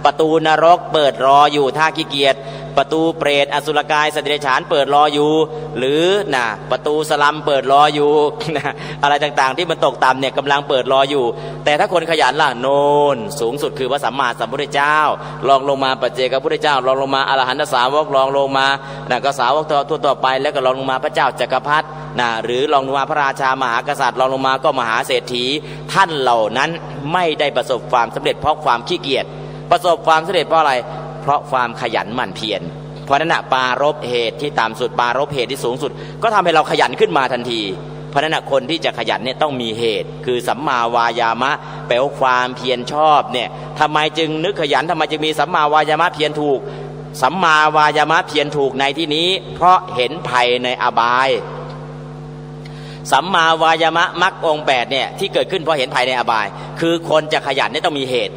B: ประตูนรกเปิดรออยู่ถ้าขี้เกียจ ประตูเปรตอสุรกายสัตว์เดรัจฉานเปิดรออยู่หรือนะประตูสลัมเปิดรออยู่นะอะไรต่างๆที่มันตกต่ำเนี่ยกำลังเปิดรออยู่แต่ถ้าคนขยันล่ะโน่นสูงสุดคือพระสัมมาสัมพุทธเจ้าลองลงมาปัจเจกพุทธเจ้าลองลงมาอรหันตสาวกลองลงมานะก็สาวกทั่วไปแล้วก็ลองลงมาพระเจ้าจักรพรรดินะหรือลองลงมาพระราชามหากษัตริย์ลองลงมาก็มหาเศรษฐีท่านเหล่านั้นไม่ได้ประสบความสำเร็จเพราะความขี้เกียจประสบความสำเร็จเพราะอะไรเพราะความขยันหมั่นเพียรเพราะนั้นนะปารภเหตุที่ต่ำสุดปารภเหตุที่สูงสุดก็ทำให้เราขยันขึ้นมาทันทีเพราะนั้นนะคนที่จะขยันเนี่ยต้องมีเหตุคือสัมมาวายามะแปลว่าความเพียรชอบเนี่ยทำไมจึงนึกขยันทำไมจึงมีสัมมาวายามะเพียรถูกสัมมาวายามะเพียรถูกในที่นี้เพราะเห็นภัยในอบายสัมมาวายามะมรรคองค์8เนี่ยที่เกิดขึ้นเพราะเห็นภัยในอบายคือคนจะขยันเนี่ยต้องมีเหตุ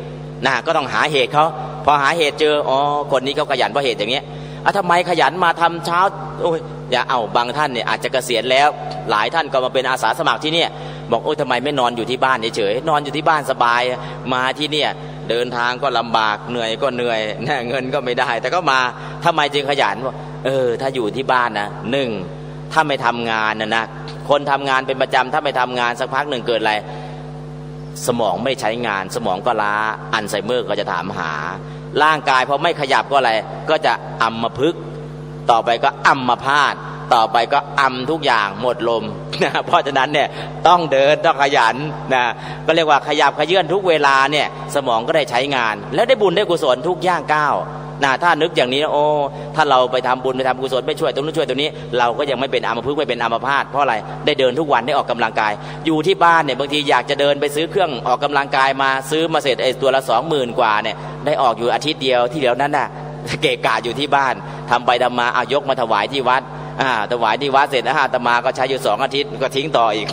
B: นะก็ต้องหาเหตุเขาพอหาเหตุเจออ๋อคนนี้เขาขยันเพราะเหตุอย่างเงี้ยทำไมขยันมาทำเช้าโอ้ยอย่าเอาบางท่านเนี่ยอาจจะเกษียณแล้วหลายท่านก็มาเป็นอาสาสมัครที่เนี่ยบอกโอ้ยทำไมไม่นอนอยู่ที่บ้านเฉยๆนอนอยู่ที่บ้านสบายมาที่เนี่ยเดินทางก็ลำบากเหนื่อยก็เหนื่อยเงินก็ไม่ได้แต่ก็มาทำไมจึงขยันถ้าอยู่ที่บ้านนะหนึ่งถ้าไม่ทำงานนะคนทำงานเป็นประจำถ้าไม่ทำงานสักพักหนึ่งเกิดอะไรสมองไม่ใช้งานสมองก็ล้าอัลไซเมอร์ก็จะถามหาร่างกายพอไม่ขยับก็อะไรก็จะอัมพฤกษ์ต่อไปก็อัมพาตต่อไปก็ทุกอย่างหมดลมนะเพราะฉะนั้นเนี่ยต้องเดินต้องขยันนะก็เรียกว่าขยับขยื่นทุกเวลาเนี่ยสมองก็ได้ใช้งานแล้วได้บุญได้กุศลทุกย่างก้าวนะถ้านึกอย่างนี้โอ้ถ้าเราไปทำบุญไปทำกุศลไปช่วยตรงนู้นช่วยตรงนี้เราก็ยังไม่เป็นอัมพฤกษ์ไม่เป็นอัมพาตเพราะอะไรได้เดินทุกวันได้ออกกำลังกายอยู่ที่บ้านเนี่ยบางทีอยากจะเดินไปซื้อเครื่องออกกำลังกายมาซื้อมาเสร็จตัวละ 20,000 กว่าเนี่ยได้ออกอยู่อาทิตย์เดียวที่เดียวนั้นน่ะเกะกะอยู่ที่บ้านทำไปทำมาเอายกมาถวายที่วัดถวายที่วัดเสร็จอาตมาก็ใช้อยู่2 อาทิตย์ก็ทิ้งต่ออีก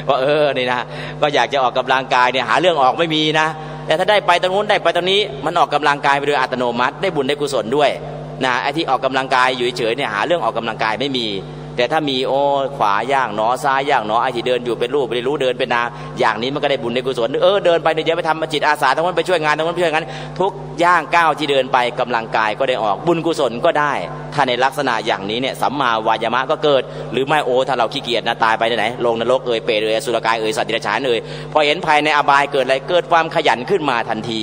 B: ว่านี่นะก็อยากจะออกกำลังกายเนี่ยหาเรื่องออกไม่มีนะแต่ถ้าได้ไปตรงนู้นได้ไปตรงนี้มันออกกำลังกายไปโดยอัตโนมัติได้บุญได้กุศลด้วยนะไอ้ที่ออกกำลังกายอยู่เฉยเนี่ยหาเรื่องออกกำลังกายไม่มีแต่ถ้ามีขวาย่างหนอซ้ายย่างหนอไอ้ที่เดินอยู่เป็นรูปไม่รู้เดินเป็นนามอย่างนี้มันก็ได้บุญได้กุศลเดินไปเดี๋ยวไปทำจิตอาสาตรงนั้นไปช่วยงานตรงนั้นไปช่วยงานทุกย่างก้าวที่เดินไปกำลังกายก็ได้ออกบุญกุศลก็ได้ถ้าในลักษณะอย่างนี้เนี่ยสัมมาวายามะก็เกิดหรือไม่ถ้าเราขี้เกียจนะตายไปไหนลงนรกเปรตอสุรกายสัตว์เดรัจฉานพอเห็นภัยในอบายเกิดอะไรเกิดความขยันขึ้นมาทันที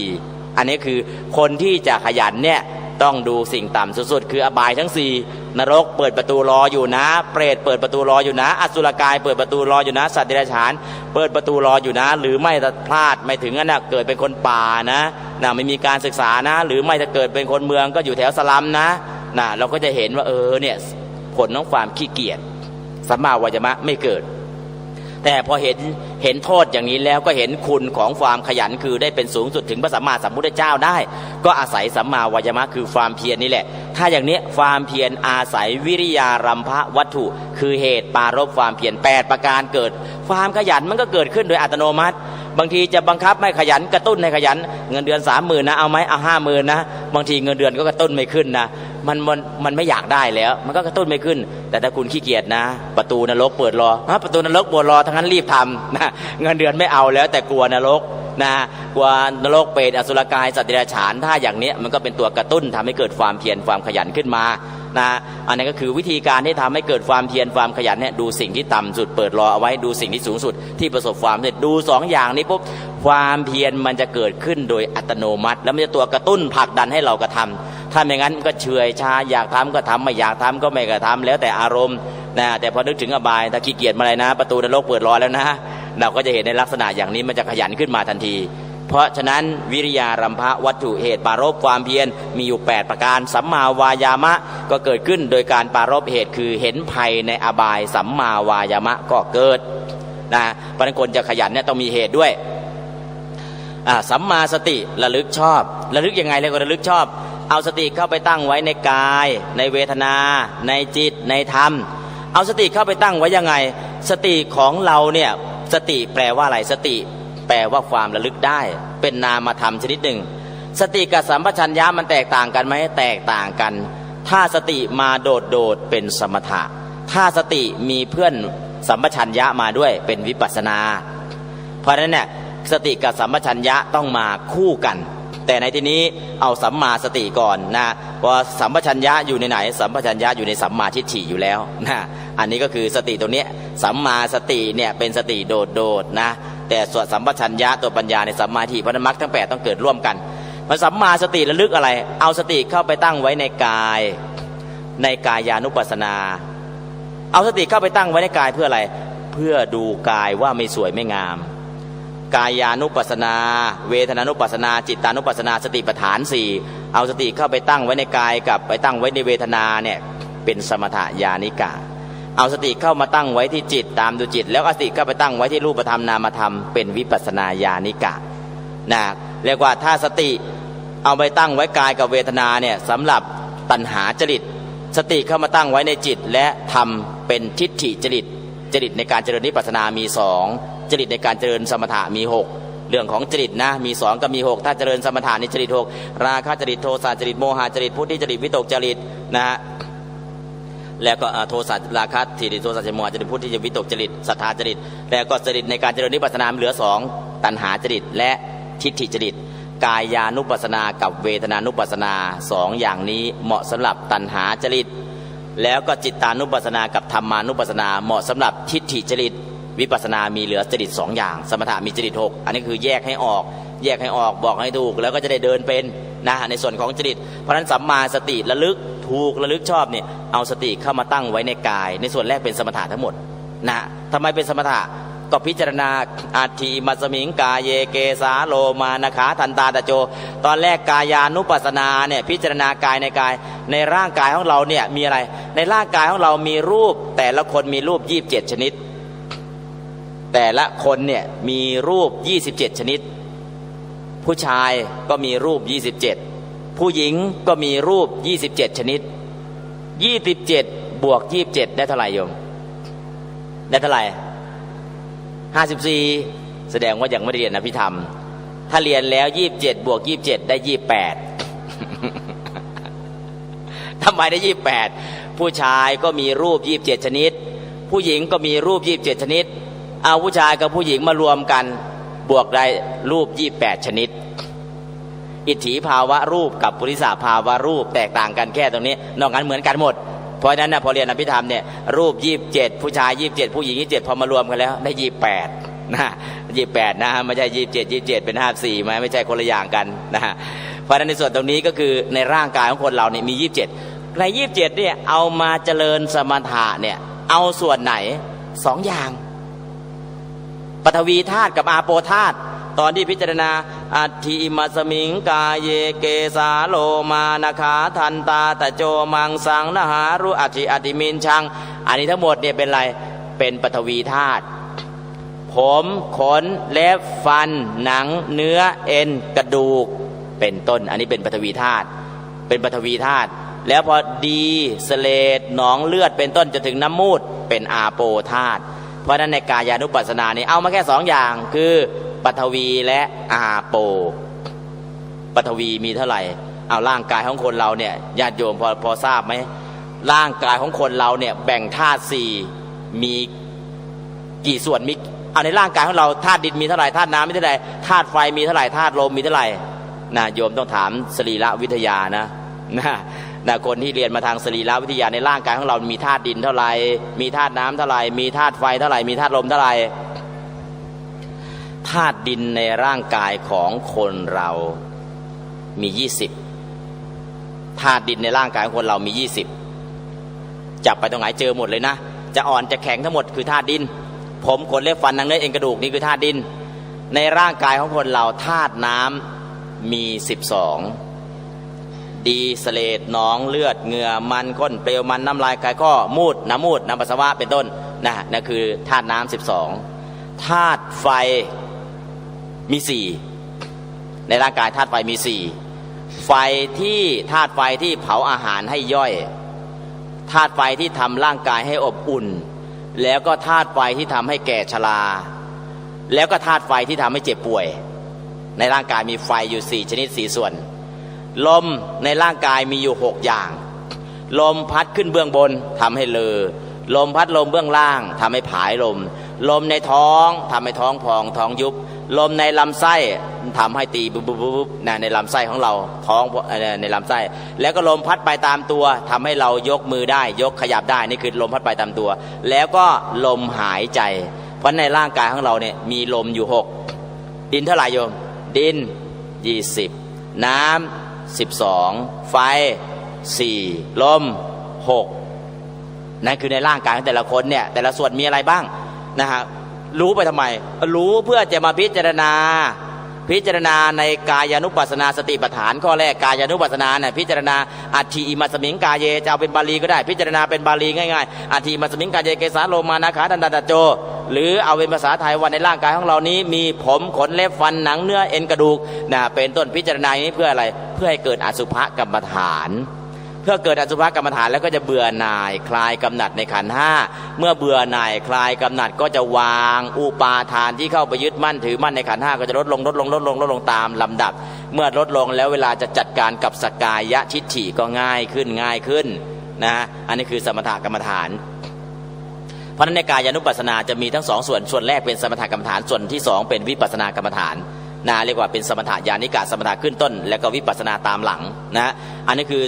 B: อันนี้คือคนที่จะขยันเนี่ยต้องดูสิ่งต่ำสุดๆคืออบายทั้ง4นรกเปิดประตูรออยู่นะเปรตเปิดประตูรออยู่นะอสุรกายเปิดประตูรออยู่นะสัตว์เดรัจฉานเปิดประตูรออยู่นะหรือไม่ถ้าพลาดไม่ถึงนั่นเกิดเป็นคนป่านะไม่มีการศึกษานะหรือไม่ถ้าเกิดเป็นคนเมืองก็อยู่แถวสลัมนะเราก็จะเห็นว่าเนี่ยผลของความขี้เกียจสัมมาวายามะไม่เกิดแต่พอเห็นโทษอย่างนี้แล้วก็เห็นคุณของความขยันคือได้เป็นสูงสุดถึงพระสัมมาสัมพุทธเจ้าได้ก็อาศัยสัมมาวายามะคือความเพียรนี่แหละถ้าอย่างนี้ความเพียรอาศัยวิริยารัมภวัตถุคือเหตุปารภความเพียร8ประการเกิดความขยันมันก็เกิดขึ้นโดยอัตโนมัติบางทีจะบังคับไม่ขยันกระตุ้นให้ขยันเงินเดือน 30,000 นะเอาไหมเอา 50,000 นะบางทีเงินเดือนก็กระตุ้นไม่ขึ้นนะมันไม่อยากได้แล้วมันก็กระตุ้นไม่ขึ้นแต่ถ้าคุณขี้เกียจนะประตูนรกเปิดรอประตูนรกเปิดรอทั้งนั้นรีบทำนะเงินเดือนไม่เอาแล้วแต่กลัวนรกกลัวนรกเปรตอสุรกายสัตว์เดรัจฉานถ้าอย่างนี้มันก็เป็นตัวกระตุ้นทำให้เกิดความเพียรความขยันขึ้นมาอันนี้ก็คือวิธีการที่ทำให้เกิดความเพียรความขยันเนี่ยดูสิ่งที่ต่ำสุดเปิดรอเอาไว้ดูสิ่งที่สูงสุดที่ประสบความสำเร็จดู2 อย่างนี้ปุ๊บความเพียรมันจะเกิดขึ้นโดยอัตโนมัติแล้วมันจะตัวกระตุ้นผลักดันให้เรากระทำถ้าไม่งั้นก็เฉื่อยชาอยากทำก็ทำไม่อยากทำก็ไม่กระทำแล้วแต่อารมณ์แต่พอนึกถึงอบายถ้าขี้เกียจมาเลยนะประตูนรกเปิดรอแล้วนะเราก็จะเห็นในลักษณะอย่างนี้มันจะขยันขึ้นมาทันทีเพราะฉะนั้นวิริยารัมภวัตถุเหตุปารภความเพียรมีอยู่8ประการสัมมาวายามะก็เกิดขึ้นโดยการปารภเหตุคือเห็นภัยในอบายสัมมาวายามะก็เกิดเพราะฉะนั้นคนจะขยันเนี่ยต้องมีเหตุด้วยสัมมาสติระลึกชอบระลึกยังไงเลยก็ระลึกชอบเอาสติเข้าไปตั้งไว้ในกายในเวทนาในจิตในธรรมเอาสติเข้าไปตั้งไว้ยังไงสติของเราเนี่ยสติแปลว่าอะไรสติแปลว่าความระลึกได้เป็นนามธรรมชนิดหนึ่งสติกับสัมปชัญญะมันแตกต่างกันไหมแตกต่างกันถ้าสติมาโดดเป็นสมถะถ้าสติมีเพื่อนสัมปชัญญะมาด้วยเป็นวิปัสสนาเพราะฉะนั้นเนี่ยสติกับสัมปชัญญะต้องมาคู่กัน แต่ในที่นี้เอาสัมมาสติก่อนนะเพราะสัมปชัญญะอยู่ในไหนสัมปชัญญะอยู่ในสัมมาทิฏฐิอยู่แล้วนะอันนี้ก็คือสติตรงนี้สัมมาสติเนี่ยเป็นสติโดดนะแต่ส่วนสัมปชัญญะตัวปัญญาในสัมมาทิฏฐิเพราะนั้นมรรคทั้ง8ต้องเกิดร่วมกันเพราะสัมมาสติระลึกอะไรเอาสติเข้าไปตั้งไว้ในกายในกายานุปัสสนาเอาสติเข้าไปตั้งไว้ในกายเพื่ออะไรเพื่อดูกายว่าไม่สวยไม่งามกายานุปัสสนาเวทนานุปัสสนาจิตานุปัสสนาสติปัฏฐาน4เอาสติเข้าไปตั้งไว้ในกายกับไปตั้งไว้ในเวทนาเนี่ยเป็นสมถญาณิกะเอาสติเข้ามาตั้งไว้ที่จิตตามดูจิตแล้วเอาสติเข้าไปตั้งไว้ที่รูปธรรมนามธรรมเป็นวิปัสสนาญาณิกะนะเรียกว่าถ้าสติเอาไปตั้งไว้กายกับเวทนาเนี่ยสำหรับตัณหาจริตสติเข้ามาตั้งไว้ในจิตและทำเป็นทิฏฐิจริตจริตในการเจริญวิปัสสนามี2จริตในการเจริญสมถะมี6เรื่องของจริตนะมี2กับมี6ถ้าเจริญสมถะนี่จริต6ราคะจริตโทสะจริตโมหะจริตพุทธิจริตวิตกจริตนะฮะแล้วก็โทสะราคะจริตโทสะโมหะจริตพุทธิจริตวิตกจริตศรัทธาจริตแล้วก็จริตในการเจริญวิปัสสนาเหลือ2ตัณหาจริตและทิฏฐิจริตกายานุปัสสนากับเวทนานุปัสสนา2อย่างนี้เหมาะสำหรับตัณหาจริตแล้วก็จิตตานุปัสสนากับธรรมานุปัสสนาเหมาะสำหรับทิฏฐิจริตวิปัสสนามีเหลือจริต2อย่างสมถะมีจริต6อันนี้คือแยกให้ออกบอกให้ถูกแล้วก็จะได้เดินเป็นนะในส่วนของจริตเพราะฉะนั้นสัมมาสติระลึกถูกระลึกชอบเนี่ยเอาสติเข้ามาตั้งไว้ในกายในส่วนแรกเป็นสมถะทั้งหมดนะทำไมเป็นสมถะก็พิจารณาอัตถิมัสมิงกายเยเกสาโลมานะขาทันตาตะโจตอนแรกกายานุปัสสนาเนี่ยพิจารณากายในกายในร่างกายของเราเนี่ยมีอะไรในร่างกายของเรามีรูปแต่ละคนมีรูป27ชนิดแต่ละคนเนี่ยมีรูป27ชนิดผู้ชายก็มีรูป27ผู้หญิงก็มีรูป27ชนิด27บวก27ได้เท่าไหร่โยมได้เท่าไหร่54แสดงว่ายังไม่ได้เรียนอภิธรรมถ้าเรียนแล้ว27บวก27ได้28ทำไมได้28ผู้ชายก็มีรูป27ชนิดผู้หญิงก็มีรูป27ชนิดเอาผู้ชายกับผู้หญิงมารวมกันบวกได้รูป28ชนิดอิทธิภาวะรูปกับปุริสภาวะรูปแตกต่างกันแค่ตรงนี้นอกนั้นเหมือนกันหมดเพราะฉะนั้นนะพอเรียนอภิธรรมเนี่ยรูป27ผู้ชาย27ผู้หญิง27พอมารวมกันแล้วได้28นะ28นะไม่ใช่27เป็น54ไม่ใช่คนละอย่างกันนะเพราะฉะนั้นในส่วนตรงนี้ก็คือในร่างกายของคนเราเนี่ยมี27ใน27เนี่ยเอามาเจริญสมถะเนี่ยเอาส่วนไหน2อย่างปฐวีธาตุกับอาโปธาตุตอนที่พิจารณาอัตถิมัสมิงกายเยเกสาโลมานะขาทันตาตะโจมังสังนะหารุอัตถิอติมินชังอันนี้ทั้งหมดเนี่ยเป็นอะไรเป็นปฐวีธาตุผมขนเล็บฟันหนังเนื้อเอ็นกระดูกเป็นต้นอันนี้เป็นปฐวีธาตุเป็นปฐวีธาตุแล้วพอดีสเลดหนองเลือดเป็นต้นจนถึงน้ำมูดเป็นอาโปธาตุเพราะนั้นในกายานุปัสสนานี่เอามาแค่2อย่างคือปฐวีและอาโปปฐวีมีเท่าไหร่เอาร่างกายของคนเราเนี่ยญาติโยมพอทราบไหมร่างกายของคนเราเนี่ยแบ่งธาตุ4มีกี่ส่วนมีเอาในร่างกายของเราธาตุดินมีเท่าไหร่ธาตุน้ำมีเท่าไหร่ธาตุไฟมีเท่าไหร่ธาตุลมมีเท่าไหร่นะโยมต้องถามสรีระวิทยานะคนที่เรียนมาทางสรีรวิทยาในร่างกายของเรามีธาตุดินเท่าไหร่มีธาตุน้ำเท่าไหร่มีธาตุไฟเท่าไหร่มีธาตุลมเท่าไหร่ธาตุดินในร่างกายของคนเรามี20ธาตุดินในร่างกายของคนเรามี20จับไปตรงไหนเจอหมดเลยนะจะอ่อนจะแข็งทั้งหมดคือธาตุดินผมขนเล็บฟันหนังเนื้อเอ็นกระดูกนี่คือธาตุดินในร่างกายของคนเราธาตุน้ำมี12ดีสเลดหนองเลือดเหงื่อมันก้นเปลวมันน้ำลายไขข้อมูดน้ำปัสสาวะเป็นต้นนั่นคือธาตุน้ำ12ธาตุไฟมี4ในร่างกายธาตุไฟมี4ไฟที่ธาตุไฟที่เผาอาหารให้ย่อยธาตุไฟที่ทำร่างกายให้อบอุ่นแล้วก็ธาตุไฟที่ทำให้แก่ชราแล้วก็ธาตุไฟที่ทำให้เจ็บป่วยในร่างกายมีไฟอยู่4ชนิด4ส่วนลมในร่างกายมีอยู่6อย่างลมพัดขึ้นเบื้องบนทำให้เลอลมพัดลมเบื้องล่างทำให้ผายลมในท้องทำให้ท้องพองท้องยุบ ลมในลำไส้ทำให้ตีปุ๊บปุ๊บปุ๊บในลำไส้ของเราท้องในลำไส้แล้วก็ลมพัดไปตามตัวทำให้เรายกมือได้ยกขยับได้นี่คือลมพัดไปตามตัวแล้วก็ลมหายใจเพราะในร่างกายของเราเนี่ยมีลมอยู่6ดินเท่าไหร่โยมดิน20น้ำ12ไฟ4ลม6นั่นคือในร่างกายของแต่ละคนเนี่ยแต่ละส่วนมีอะไรบ้างนะฮะรู้ไปทำไมรู้เพื่อจะมาพิจารณาในกายานุปัสสนาสติปัฏฐานข้อแรกกายานุปัสสนาเนี่ยพิจารณาอัตถิอิมัสสมิงกายเยจะเอาเป็นบาลีก็ได้พิจารณาเป็นบาลีง่ายๆอัตถิอิมัสสมิงกายเยเกสาโลมานาขาดันดาโจหรือเอาเป็นภาษาไทยว่าในร่างกายของเรานี้มีผมขนเล็บฟันหนังเนื้อเอ็นกระดูกนะเป็นต้นพิจารณาอย่างนี้เพื่ออะไรเพื่อให้เกิดอสุภกรรมฐานเพื่อเกิดอสุภกรรมฐานแล้วก็จะเบื่อหน่ายคลายกำหนัดในขันธ์5เมื่อเบื่อหน่ายคลายกำหนัดก็จะวางอุปาทานที่เข้าไปยึดมั่นถือมั่นในขันธ์5ก็จะลดลงตามลำดับเมื่อลดลงแล้วเวลาจะจัดการกับสกายทิฏฐิก็ง่ายขึ้นนะอันนี้คือสมถกรรมฐานเพราะฉะนั้นในกายานุปัสสนาจะมีทั้ง2ส่วนแรกเป็นสมถกรรมฐานส่วนที่2เป็นวิปัสสนากรรมฐานนะเรียกว่าเป็นสมถญาณิกะสมถะขึ้นต้นแล้วก็วิปัสสนาตามหลังนะอันนี้คือ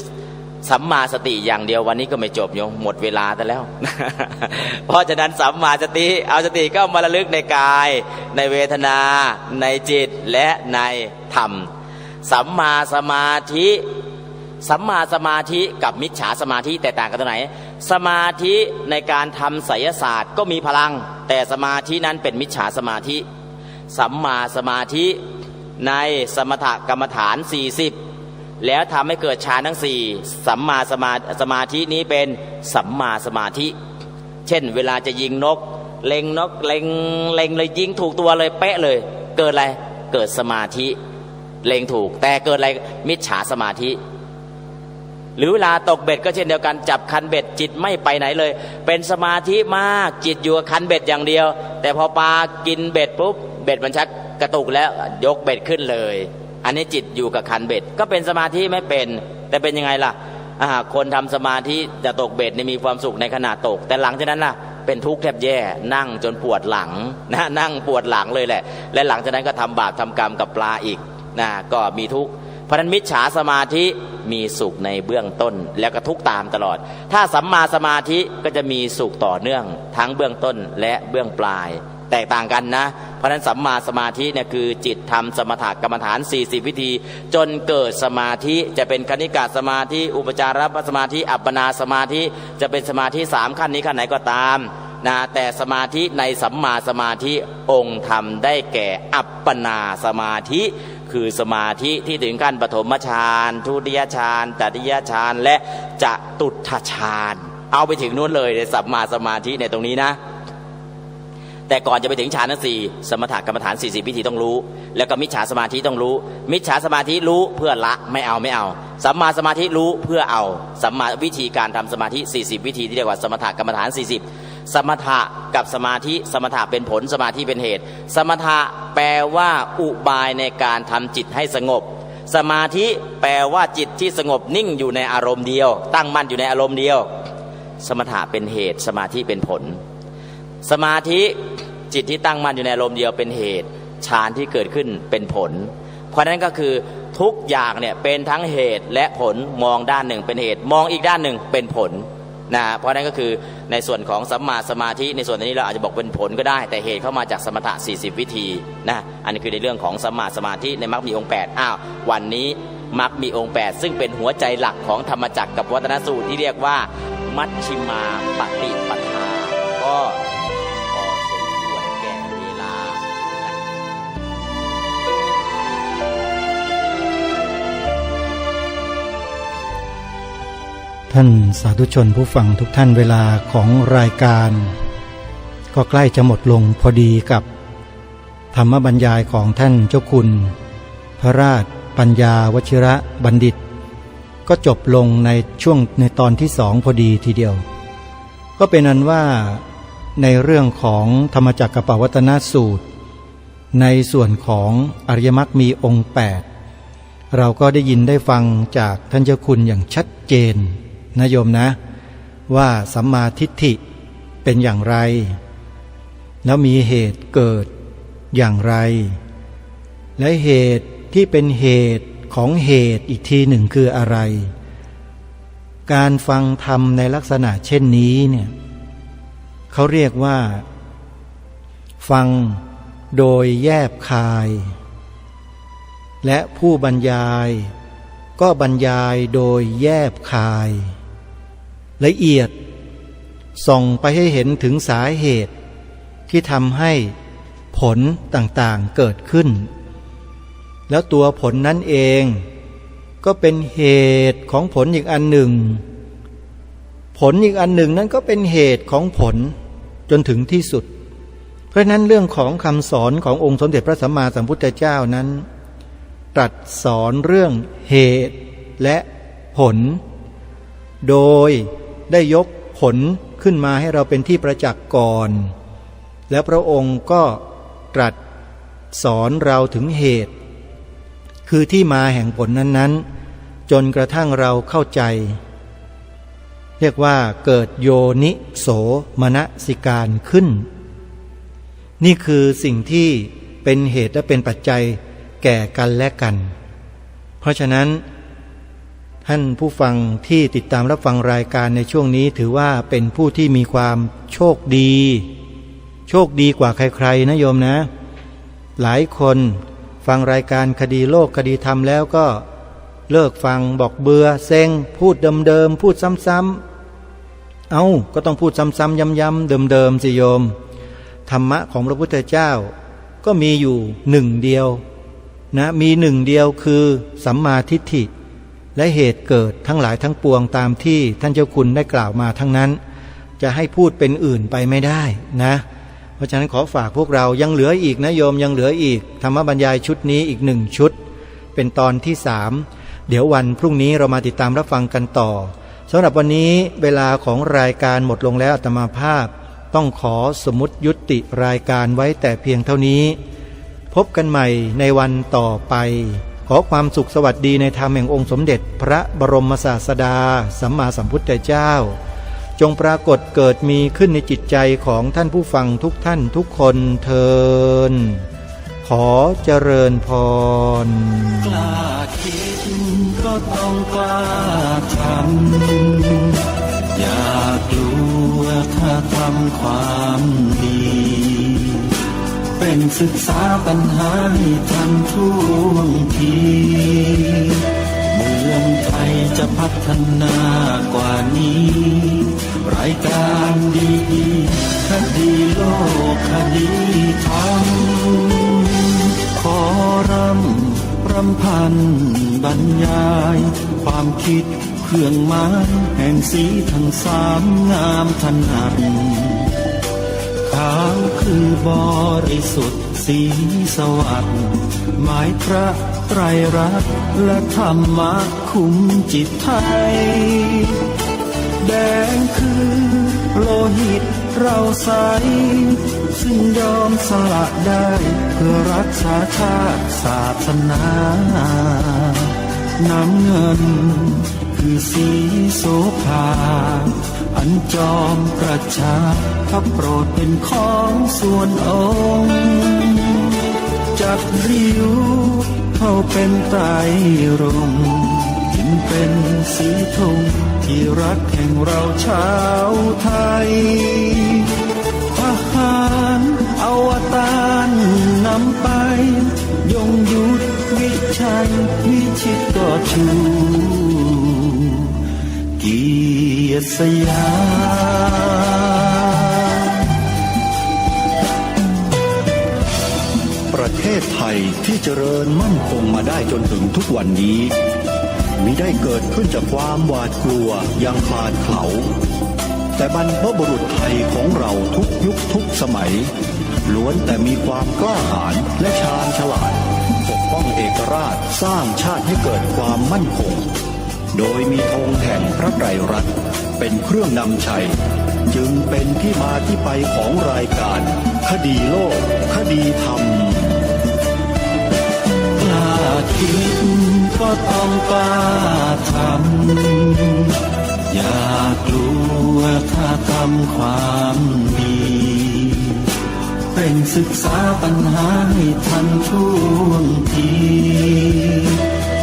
B: สัมมาสติอย่างเดียววันนี้ก็ไม่จบโยมหมดเวลาแต่แล้ว เพราะฉะนั้นสัมมาสติเอาสติก็มาระลึกในกายในเวทนาในจิตและในธรรมสัมมาสมาธิกับมิจฉาสมาธิแตกต่างกันตรงไหนสมาธิในการทำไสยศาสตร์ก็มีพลังแต่สมาธินั้นเป็นมิจฉาสมาธิสัมมาสมาธิในสมถกรรมฐาน40แล้วทำให้เกิดฌานทั้ง4สัมมาสมาธินี้เป็นสัมมาสมาธิเช่นเวลาจะยิงนกเล็งเลยยิงถูกตัวเลยเป๊ะเลยเกิดอะไรเกิดสมาธิเล็งถูกแต่เกิดอะไรมิจฉาสมาธิหรือเวลาตกเบ็ดก็เช่นเดียวกันจับคันเบ็ดจิตไม่ไปไหนเลยเป็นสมาธิมากจิตอยู่กับคันเบ็ดอย่างเดียวแต่พอปลากินเบ็ดปุ๊บเบ็ดมันชักกระตุกแล้วยกเบ็ดขึ้นเลยอันนี้จิตอยู่กับคันเบ็ดก็เป็นสมาธิไม่เป็นแต่เป็นยังไงล่ะคนทำสมาธิจะตกเบ็ดนี่มีความสุขในขณะตกแต่หลังจากนั้นล่ะเป็นทุกข์แทบแย่นั่งจนปวดหลังนะนั่งปวดหลังเลยแหละและหลังจากนั้นก็ทำบาปทำกรรมกับปลาอีกนะก็มีทุกข์เพราะนั้นมิจฉาสมาธิมีสุขในเบื้องต้นแล้วก็ทุกข์ตามตลอดถ้าสัมมาสมาธิก็จะมีสุขต่อเนื่องทั้งเบื้องต้นและเบื้องปลายแตกต่างกันนะเพราะฉะนั้นสัมมาสมาธิเนี่ยคือจิตทำสมถกรรมฐาน40วิธีจนเกิดสมาธิจะเป็นคณิกะสมาธิอุปจารสมาธิอัปปนาสมาธิจะเป็นสมาธิ3ขั้นนี้ขั้นไหนก็ตามนะแต่สมาธิในสัมมาสมาธิองค์ธรรมได้แก่อัปปนาสมาธิคือสมาธิที่ถึงขั้นปฐมฌานทุติยฌานตติยฌานและจตุตถฌานเอาไปถึงนู้นเลยในสัมมาสมาธิในตรงนี้นะแต่ก่อนจะไปถึงฌานทั้ง4สมถกรรมฐาน40วิธีต้องรู้แล้วก็มิจฉาสมาธิต้องรู้มิจฉาสมาธิรู้เพื่อละไม่เอาสัมมาสมาธิรู้เพื่อเอาสัมมาวิธีการทำสมาธิ40วิธีที่เรียกว่าสมถกรรมฐาน40สมถะกับสมาธิสมถะเป็นผลสมาธิเป็นเหตุสมถะแปลว่าอุบายในการทำจิตให้สงบสมาธิแปลว่าจิตที่สงบนิ่งอยู่ในอารมณ์เดียวตั้งมั่นอยู่ในอารมณ์เดียวสมถะเป็นเหตุสมาธิเป็นผลสมาธิจิตที่ตั้งมั่นอยู่ในอารมณ์เดียวเป็นเหตุฌานที่เกิดขึ้นเป็นผลเพราะนั้นก็คือทุกอย่างเนี่ยเป็นทั้งเหตุและผลมองด้านหนึ่งเป็นเหตุมองอีกด้านหนึ่งเป็นผลนะเพราะนั้นก็คือในส่วนของสัมมาสมาธิในส่วนนี้เราอาจจะบอกเป็นผลก็ได้แต่เหตุเข้ามาจากสมถะ40วิธีนะอันนี้คือในเรื่องของสัมมาสมาธิในมรรคมีองค์8วันนี้มรรคมีองค์8ซึ่งเป็นหัวใจหลักของธรรมจักรกับวัฒนสูตรที่เรียกว่ามัชฌิมาปฏิปทาก็พอสมควรแก่เวลา
A: ท่านสาธุชนผู้ฟังทุกท่านเวลาของรายการก็ใกล้จะหมดลงพอดีกับธรรมบรรยายของท่านเจ้าคุณพระราชปัญญาวชิระบัณฑิตก็จบลงในตอนที่2พอดีทีเดียวก็เป็นอันว่าในเรื่องของธรรมจักรกับปวัตตนสูตรในส่วนของอริยมรรคมีองค์8เราก็ได้ยินได้ฟังจากท่านเจ้าคุณอย่างชัดเจนนะโยมนะว่าสัมมาทิฏฐิเป็นอย่างไรแล้วมีเหตุเกิดอย่างไร และเหตุที่เป็นเหตุของเหตุอีกทีหนึ่งคืออะไรการฟังธรรมในลักษณะเช่นนี้เนี่ยเขาเรียกว่าฟังโดยแยบคายและผู้บรรยายก็บรรยายโดยแยบคายละเอียดส่องไปให้เห็นถึงสาเหตุที่ทำให้ผลต่างๆเกิดขึ้นแล้วตัวผลนั้นเองก็เป็นเหตุของผลอีกอันหนึ่งผลอีกอันหนึ่งนั้นก็เป็นเหตุของผลจนถึงที่สุดเพราะนั้นเรื่องของคำสอนขององค์สมเด็จพระสัมมาสัมพุทธเจ้านั้นตรัสสอนเรื่องเหตุและผลโดยได้ยกผลขึ้นมาให้เราเป็นที่ประจักษ์ก่อนแล้วพระองค์ก็ตรัสสอนเราถึงเหตุคือที่มาแห่งผลนั้นๆจนกระทั่งเราเข้าใจเรียกว่าเกิดโยนิโสมนสิการขึ้นนี่คือสิ่งที่เป็นเหตุและเป็นปัจจัยแก่กันและกันเพราะฉะนั้นท่านผู้ฟังที่ติดตามรับฟังรายการในช่วงนี้ถือว่าเป็นผู้ที่มีความโชคดีกว่าใครๆนะโยมนะหลายคนฟังรายการคดีโลกคดีธรรมแล้วก็เลิกฟังบอกเบื่อเซ็งพูดเดิมๆพูดซ้ำๆก็ต้องพูดซ้ำๆย้ำๆเดิมๆสิโยมธรรมะของพระพุทธเจ้าก็มีอยู่หนึ่งเดียวนะมีหนึ่งเดียวคือสัมมาทิฏฐิและเหตุเกิดทั้งหลายทั้งปวงตามที่ท่านเจ้าคุณได้กล่าวมาทั้งนั้นจะให้พูดเป็นอื่นไปไม่ได้นะเพราะฉะนั้นขอฝากพวกเรายังเหลืออีกนะโยมยังเหลืออีกธรรมบรรยายชุดนี้อีก1ชุดเป็นตอนที่3เดี๋ยววันพรุ่งนี้เรามาติดตามรับฟังกันต่อสำหรับวันนี้เวลาของรายการหมดลงแล้วอาตมาภาพต้องขอสมมุติยุติรายการไว้แต่เพียงเท่านี้พบกันใหม่ในวันต่อไปขอความสุขสวัสดีในธรรมแห่งองค์สมเด็จพระบรมศาสดาสัมมาสัมพุทธเจ้าจงปรากฏเกิดมีขึ้นในจิตใจของท่านผู้ฟังทุกท่านทุกคนเทินขอเจริญพร
C: กล้าคิดก็ต้องกล้าทำอย่ากลัวถ้าทำความดีเป็นศึกษาปัญหาให้ทันท่วงทีเมืองไทยจะพัฒนากว่านี้รายการดีๆคดีโลกคดีธรรมขอรำพันบรรยายความคิดเครื่องหมายแห่งสีทั้งสามงามถนัดขาวคือบริสุทธิ์สีสวัสดิ์หมายพระไตรรัตน์และธรรมะคุ้มจิตไทยแดงคือโลหิตเราใสซึ่งยอมสละได้เพื่อรักษาชาติศาสนาน้ำเงินคือสีโสภาอันจอมประชาถ้าโปรดเป็นของส่วนองค์จัดริ้วเข้าเป็นไตรรงค์จึงเป็นสีธงที่รักแห่งเราชาวไทยทหารอวตารนำไปยงยุทธวิชัยวิชิตก็ชูเกียรติสยาม
D: ประเทศไทยที่เจริญมั่นคงมาได้จนถึงทุกวันนี้มิได้เกิดขึ้นจากความหวาดกลัวอย่างคลาดเขลาแต่บรรพบุรุษไทยของเราทุกยุคทุกสมัยล้วนแต่มีความกล้าหาญและชาญฉลาดปกป้องเอกราชสร้างชาติให้เกิดความมั่นคงโดยมีธงแห่งพระไตรรัตน์เป็นเครื่องนำชัยจึงเป็นที่มาที่ไปของรายการคดีโลกคดีธรรม
C: กล้าคิดก็ต้องกล้าทำอย่ากลัวถ้าทำความดีเป็ ร่งศึกษาปัญหาให้ทันท่วงที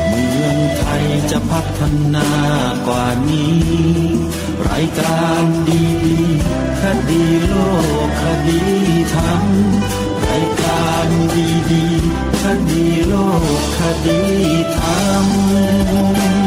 C: เมืองไทยจะพัฒนากว่านี้รายการดีๆคดีโลกคดีธรรมรายการดีๆคดีโลกคดีธรรม